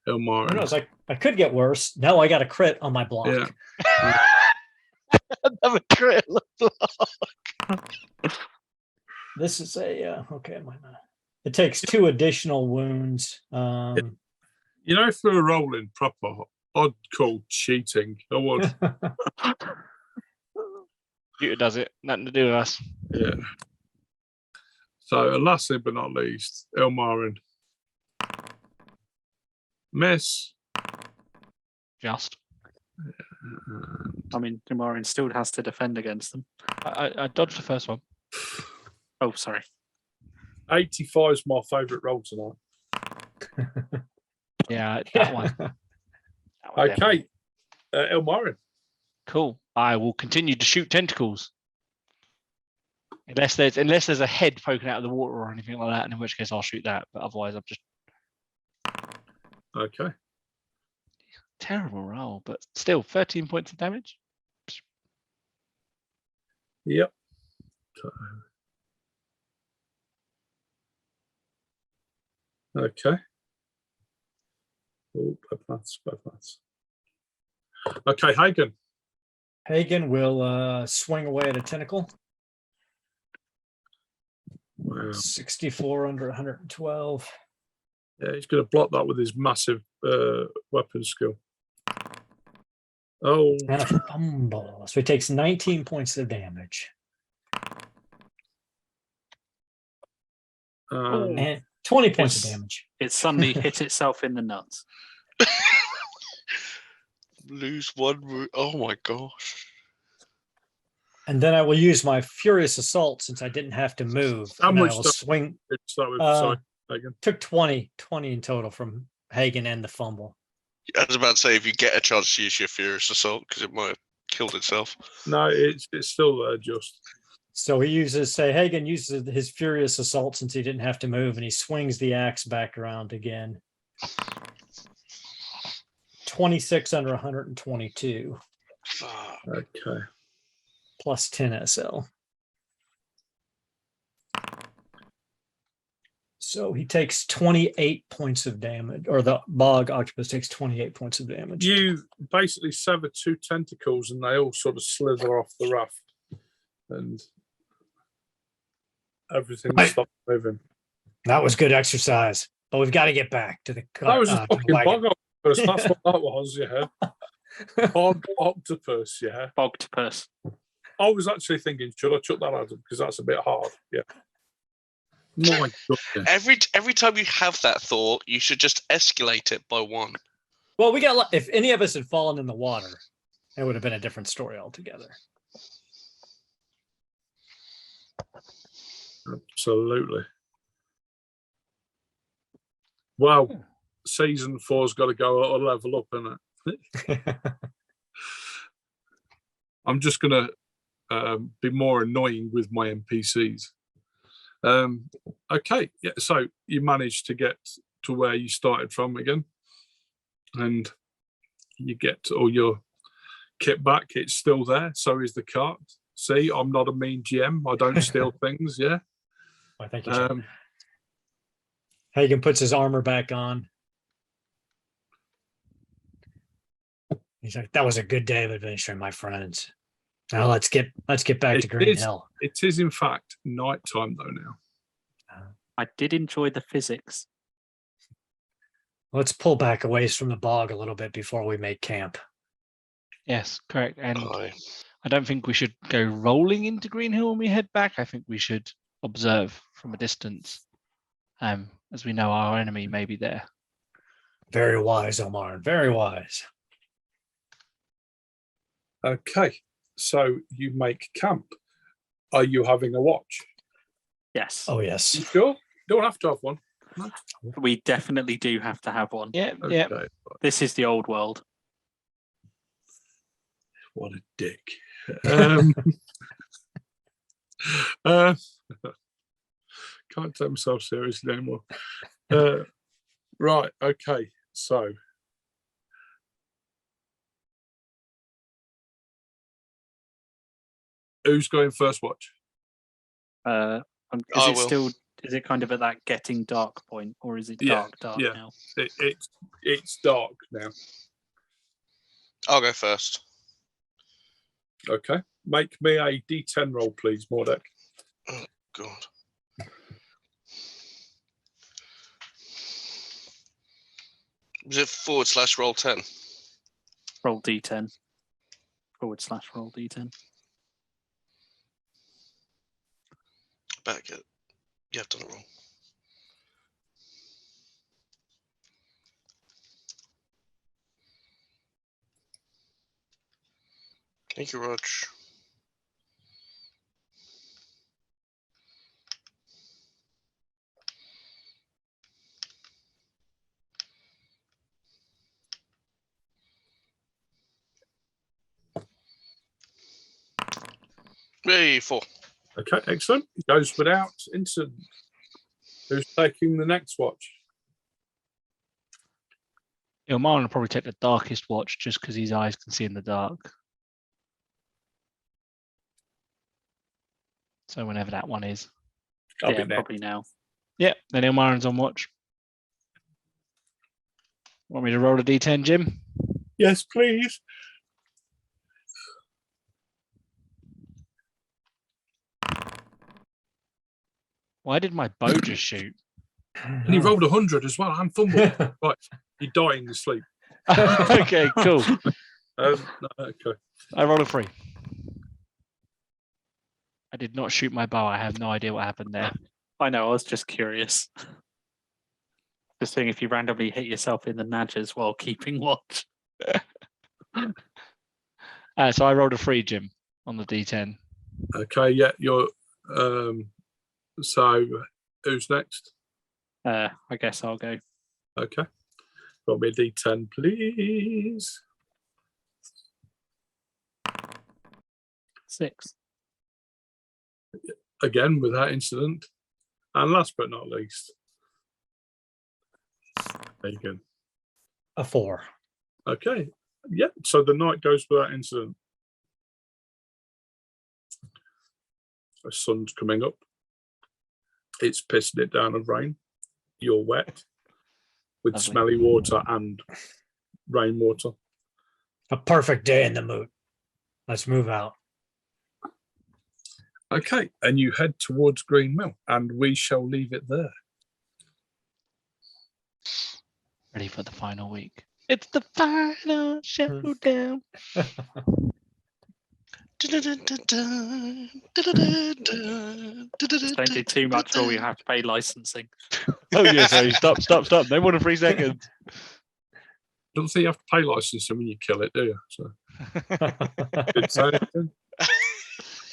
Who Ilmarin. knows? I could get worse. No, I got a crit on my block. Yeah. Another crit. This is a okay. It takes 2 additional wounds. You know, if we were rolling proper, I'd call cheating. I would. Computer does it. Nothing to do with us. Yeah. So, and lastly but not least, Ilmarin. Miss. Just. I mean, Demarin still has to defend against them. I dodged the first one. Oh, sorry. 85 is my favourite roll tonight. Yeah, that one. That one definitely. Okay. Ilmarin. Cool. I will continue to shoot tentacles. Unless there's a head poking out of the water or anything like that, and in which case I'll shoot that. But otherwise, I'm just Okay. terrible roll. But still, 13 points of damage. Yep. Okay. Oh, both maths. Okay, Hagen. Hagen will swing away at a tentacle. Wow. 64 under 112. Yeah, he's going to block that with his massive weapon skill. Oh, And a fumble. So he takes 19 points of damage. And 20 points of Yes. damage. It suddenly hit itself in the nuts. Lose 1. Oh, my gosh. And then I will use my Furious Assault since I didn't have to move. How and I much will stuff- swing. start with Uh, Hagen. Took 20 in total from Hagen and the fumble. I was about to say, if you get a chance to use your Furious Assault, because it might have killed itself. No, it's still there, just. So he Hagen uses his Furious Assault since he didn't have to move, and he swings the axe back around again. 26 under 122 Fuck. Okay. plus 10 SL. So he takes 28 points of damage, or the bog octopus takes 28 points of damage. You basically sever 2 tentacles and they all sort of slither off the raft. And everything Right. stops moving. That was good exercise, but we've got to get back to the That was a to the fucking wagon. bog octopus. That's what that was, yeah. Bog octopus, yeah. Bogtopus. I was actually thinking, should I chuck that at him? Because that's a bit hard, yeah. My God. Every time you have that thought, you should just escalate it by 1. Well, we got, if any of us had fallen in the water, it would have been a different story altogether. Absolutely. Wow. Season 4's got to go a level up, isn't it? I'm just going to be more annoying with my NPCs. Okay, yeah. So you managed to get to where you started from again, and you get all your kit back. It's still there. So is the cart. See, I'm not a mean GM. I don't steal things. Yeah. Well, thank you, Jim. Hagen puts his armor back on. He's like, "That was a good day of adventure, my friends. Now let's get back to Green Hill." It is in fact night time though now. I did enjoy the physics. Let's pull back away from the bog a little bit before we make camp. Yes, correct. And Aye. I don't think we should go rolling into Green Hill when we head back. I think we should observe from a distance, as we know our enemy may be there. Very wise, Omar. Very wise. Okay, so you make camp. Are you having a watch? Yes, Oh yes. You sure? Don't have to have one. we definitely do have to have one. Yeah, Okay. yeah. This is the old world. What a dick. Can't take myself seriously anymore. Right, okay, so who's going first watch? Is I it will. still? Is it kind of at that getting dark point, or is it Yeah, dark yeah. now? It's dark now. I'll go first. Okay, make me a D10 roll, please, Mordek. God. Was it /roll 10? Roll D10. /roll D10. Back it. You have done it wrong. Thank you, Rog. Hey, 4. Okay, excellent. It goes without incident. Who's taking the next watch? Ilmar will probably take the darkest watch just because his eyes can see in the dark. So whenever that one is. I'll Yeah, be there. probably now. Yeah, then Ilmarin's on watch. Want me to roll a D10, Jim? Yes, please. Why did my bow just shoot? And he rolled 100 as well. I'm fumbled. Right, you die in your sleep. Okay, cool. No, okay. I roll a 3. I did not shoot my bow. I have no idea what happened there. I know. I was just curious. Just seeing if you randomly hit yourself in the nadgers while keeping watch. So I rolled a 3, Jim, on the D10. Okay, yeah, you're. So, who's next? I guess I'll go. Okay. Got me a D10, please. 6. Again, without incident. And last but not least, there you go. A 4. Okay. Yeah, so the night goes without incident. The sun's coming up. It's pissing it down of rain. You're wet with Lovely. smelly water and rainwater. A perfect day in the mood. Let's move out. Okay, and you head towards Green Mill, and we shall leave it there. Ready for the final week. It's the final showdown. Don't do too much or we have to pay licensing. Oh, yeah, sorry. Stop. No more than 3 seconds. Don't think you have to pay licensing when you kill it, do you? So, didn't say anything.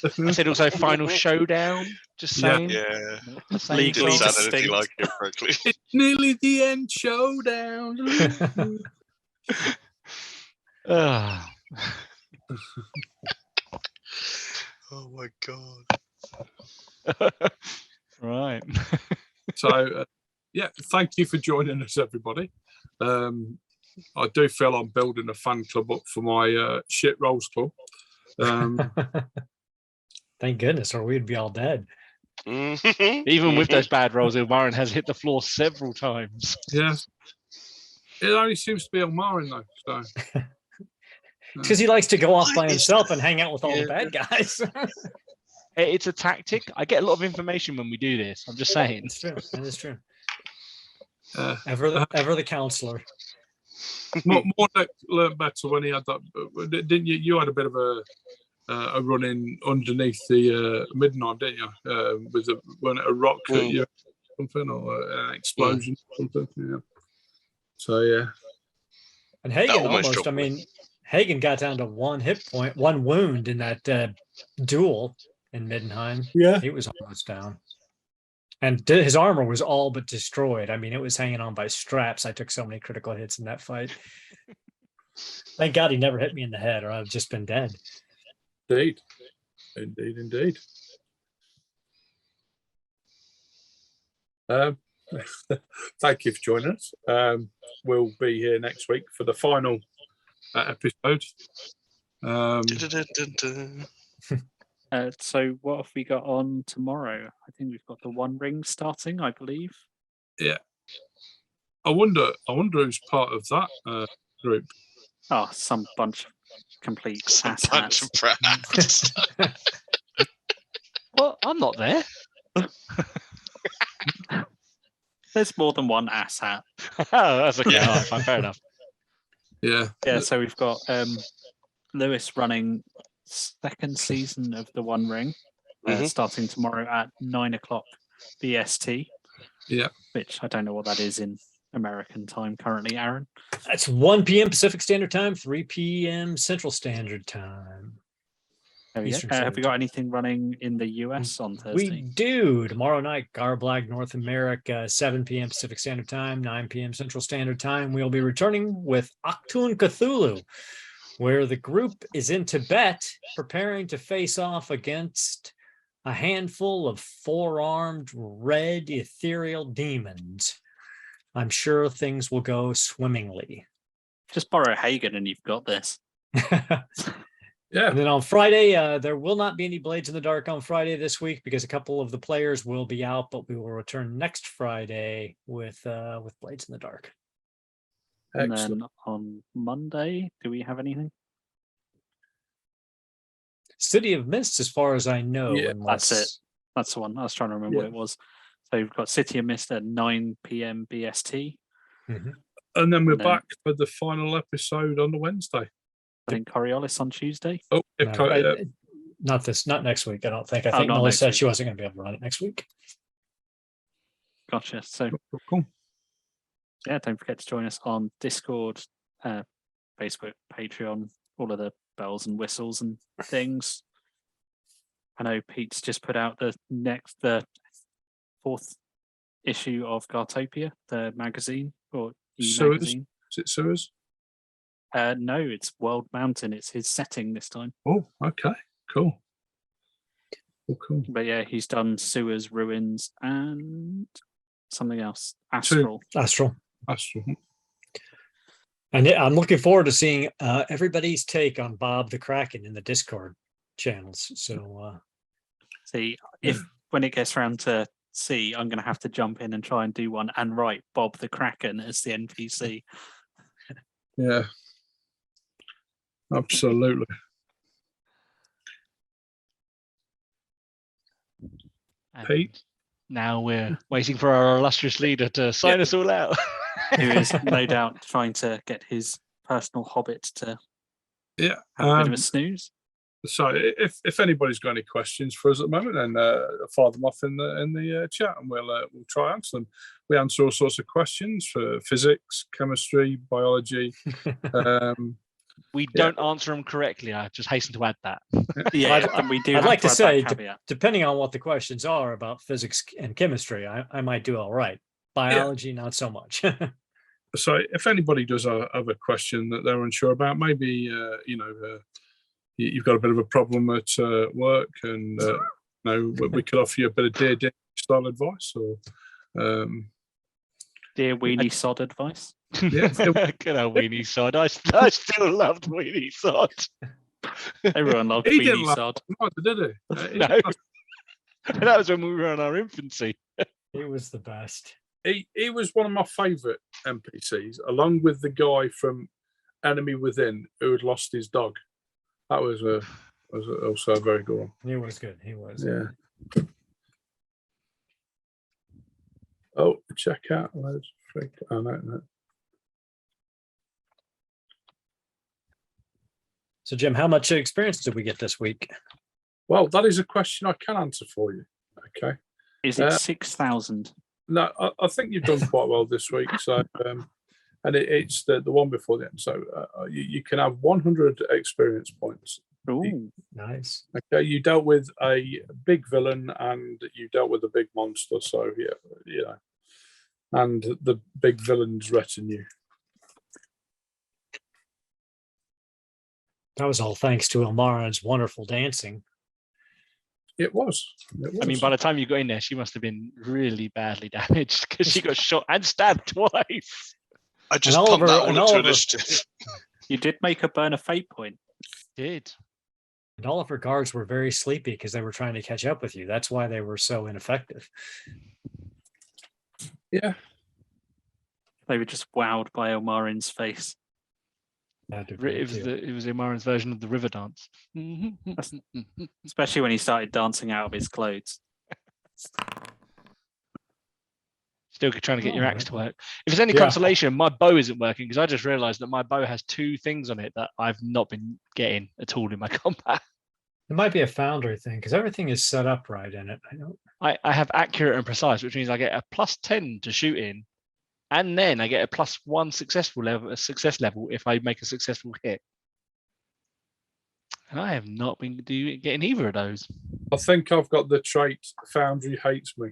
I said also final showdown. Just Yeah. saying. Yeah. Not the same Legally Didn't song. sound anything like it correctly. It's nearly the end showdown. Ah. Oh my god. Right. So, yeah, thank you for joining us, everybody. I do feel I'm building a fan club up for my shit rolls club. Thank goodness, or we'd be all dead. Even with those bad rolls, Ilmarin has hit the floor several times. Yeah. It only seems to be Elmarin, though. So. Because he likes to go off by himself and hang out with all the bad guys. It's a tactic. I get a lot of information when we do this. I'm just saying. It's true. That is true. Ever the counselor. Mordek learned better when he had that. Didn't you? You had a bit of a run in underneath the midnight, didn't you? With a rock hit you, something, or an explosion, something. Yeah. So yeah. And Hagen almost. I mean, Hagen got down to 1 hit point, 1 wound in that duel in Middenheim. Yeah, he was almost down. And his armor was all but destroyed. I mean, it was hanging on by straps. I took so many critical hits in that fight. Thank God he never hit me in the head, or I'd have just been dead. Indeed. Thank you for joining us. We'll be here next week for the final episode. So what have we got on tomorrow? I think we've got the One Ring starting, I believe. Yeah. I wonder who's part of that group. Oh, some bunch of complete ass bunch hats. of brats. Well, I'm not there. There's more than one ass hat. Oh, that's okay. All right, fine, fair enough. Yeah. Yeah, so we've got Lewis running 2nd season of the One Ring, starting tomorrow at 9:00 BST. Yeah. Which I don't know what that is in American time currently, Aaron. That's 1 p.m. Pacific Standard Time, 3 p.m. Central Standard Time. There we go. Have we got anything running in the US on Thursday? We do. Tomorrow night, Garblag, North America, 7 p.m. Pacific Standard Time, 9 p.m. Central Standard Time. We'll be returning with Octoon Cthulhu, where the group is in Tibet preparing to face off against a handful of 4-armed red ethereal demons. I'm sure things will go swimmingly. Just borrow Hagen and you've got this. Yeah. And then on Friday, there will not be any Blades in the Dark on Friday this week because a couple of the players will be out, but we will return next Friday with Blades in the Dark. And then on Monday, do we have anything? City of Mist, as far as I know. Yeah, that's it. That's the one. I was trying to remember what it was. So we've got City of Mist at 9 p.m. BST. And then we're back for the final episode on the Wednesday. I think Coriolis on Tuesday. Oh, not next week. I don't think. I think not Melissa said next she wasn't going to be able to run it next week. Gotcha. So cool. Yeah, don't forget to join us on Discord, Facebook, Patreon, all of the bells and whistles and things. I know Pete's just put out the 4th issue of Gartopia, the magazine or e-magazine. Is it Sewers? No, it's World Mountain. It's his setting this time. Oh, okay, cool. But yeah, he's done Sewers, Ruins, and something else. Astral. And I'm looking forward to seeing everybody's take on Bob the Kraken in the Discord channels. So, see, when it gets around to C, I'm going to have to jump in and try and do one and write Bob the Kraken as the NPC. Yeah, absolutely. Pete? Now we're waiting for our illustrious leader to sign us all out. Who is no doubt trying to get his personal hobbit to have a bit of a snooze. So if anybody's got any questions for us at the moment, then fire them off in the chat and we'll try and answer them. We answer all sorts of questions for physics, chemistry, biology. We don't answer them correctly. I just hasten to add that. Yeah, we do. I'd like to say, depending on what the questions are about physics and chemistry, I might do all right. Biology, not so much. So if anybody does have a question that they're unsure about, maybe you've got a bit of a problem at work, and we could offer you a bit of dear style advice or Dear Weenie Sod advice. yeah, Good old Weenie Sod. I still loved Weenie Sod. Everyone loved he didn't Weenie laugh Sod. either, did he? No. That was when we were in our infancy. It was the best. He was one of my favourite NPCs, along with the guy from Enemy Within who had lost his dog. That was also a very good one. He was good. He was. Yeah. Oh, check out. Oh, no. So, Jim, how much experience did we get this week? Well, that is a question I can answer for you. Okay. Is it 6,000? No, I think you've done quite well this week. So, and it's the one before the end. So you can have 100 experience points. Ooh, Nice. Okay, you dealt with a big villain and you dealt with a big monster. So yeah, and the big villain's retinue. That was all thanks to Elmara's wonderful dancing. It was. I mean, by the time you got in there, she must have been really badly damaged because she got shot and stabbed twice. I just And pumped that Oliver- and all into Oliver- initiative. you did make her burn a fate point. Did. And all of her guards were very sleepy because they were trying to catch up with you. That's why they were so ineffective. Yeah. They were just wowed by Elmarin's face. It was Imaran's version of the river dance. Especially when he started dancing out of his clothes. Still trying to get your axe right. to work. If there's any Yeah. consolation, my bow isn't working because I just realised that my bow has 2 things on it that I've not been getting at all in my combat. It might be a foundry thing because everything is set up right in it. I don't. I have accurate and precise, which means I get a +10 to shoot in, and then I get a +1 success level if I make a successful hit. And I have not been getting either of those. I think I've got the trait Foundry hates me.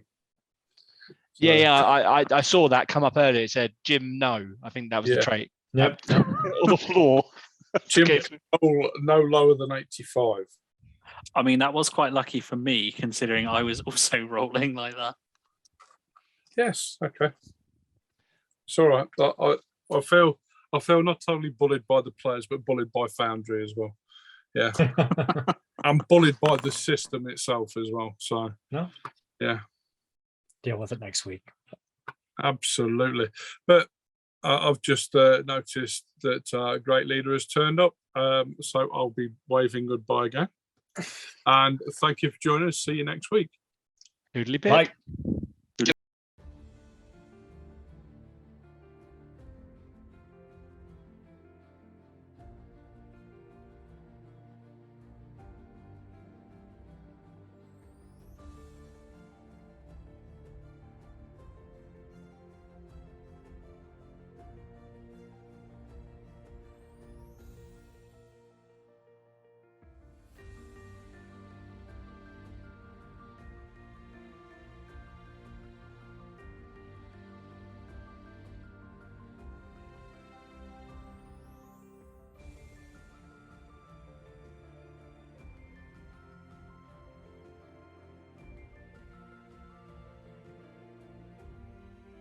So, Yeah. I saw that come up earlier. It said Jim, no. I think that was the Yeah. trait. Yep. On the floor. Jim, Okay. no lower than 85. I mean, that was quite lucky for me, considering I was also rolling like that. Yes. Okay. It's all right. I feel not only bullied by the players, but bullied by Foundry as well. Yeah. I'm bullied by the system itself as well. So No. Yeah. Deal with it next week. Absolutely. But I've just noticed that a great leader has turned up. So I'll be waving goodbye again. And thank you for joining us. See you next week. Doodly bit. Bye.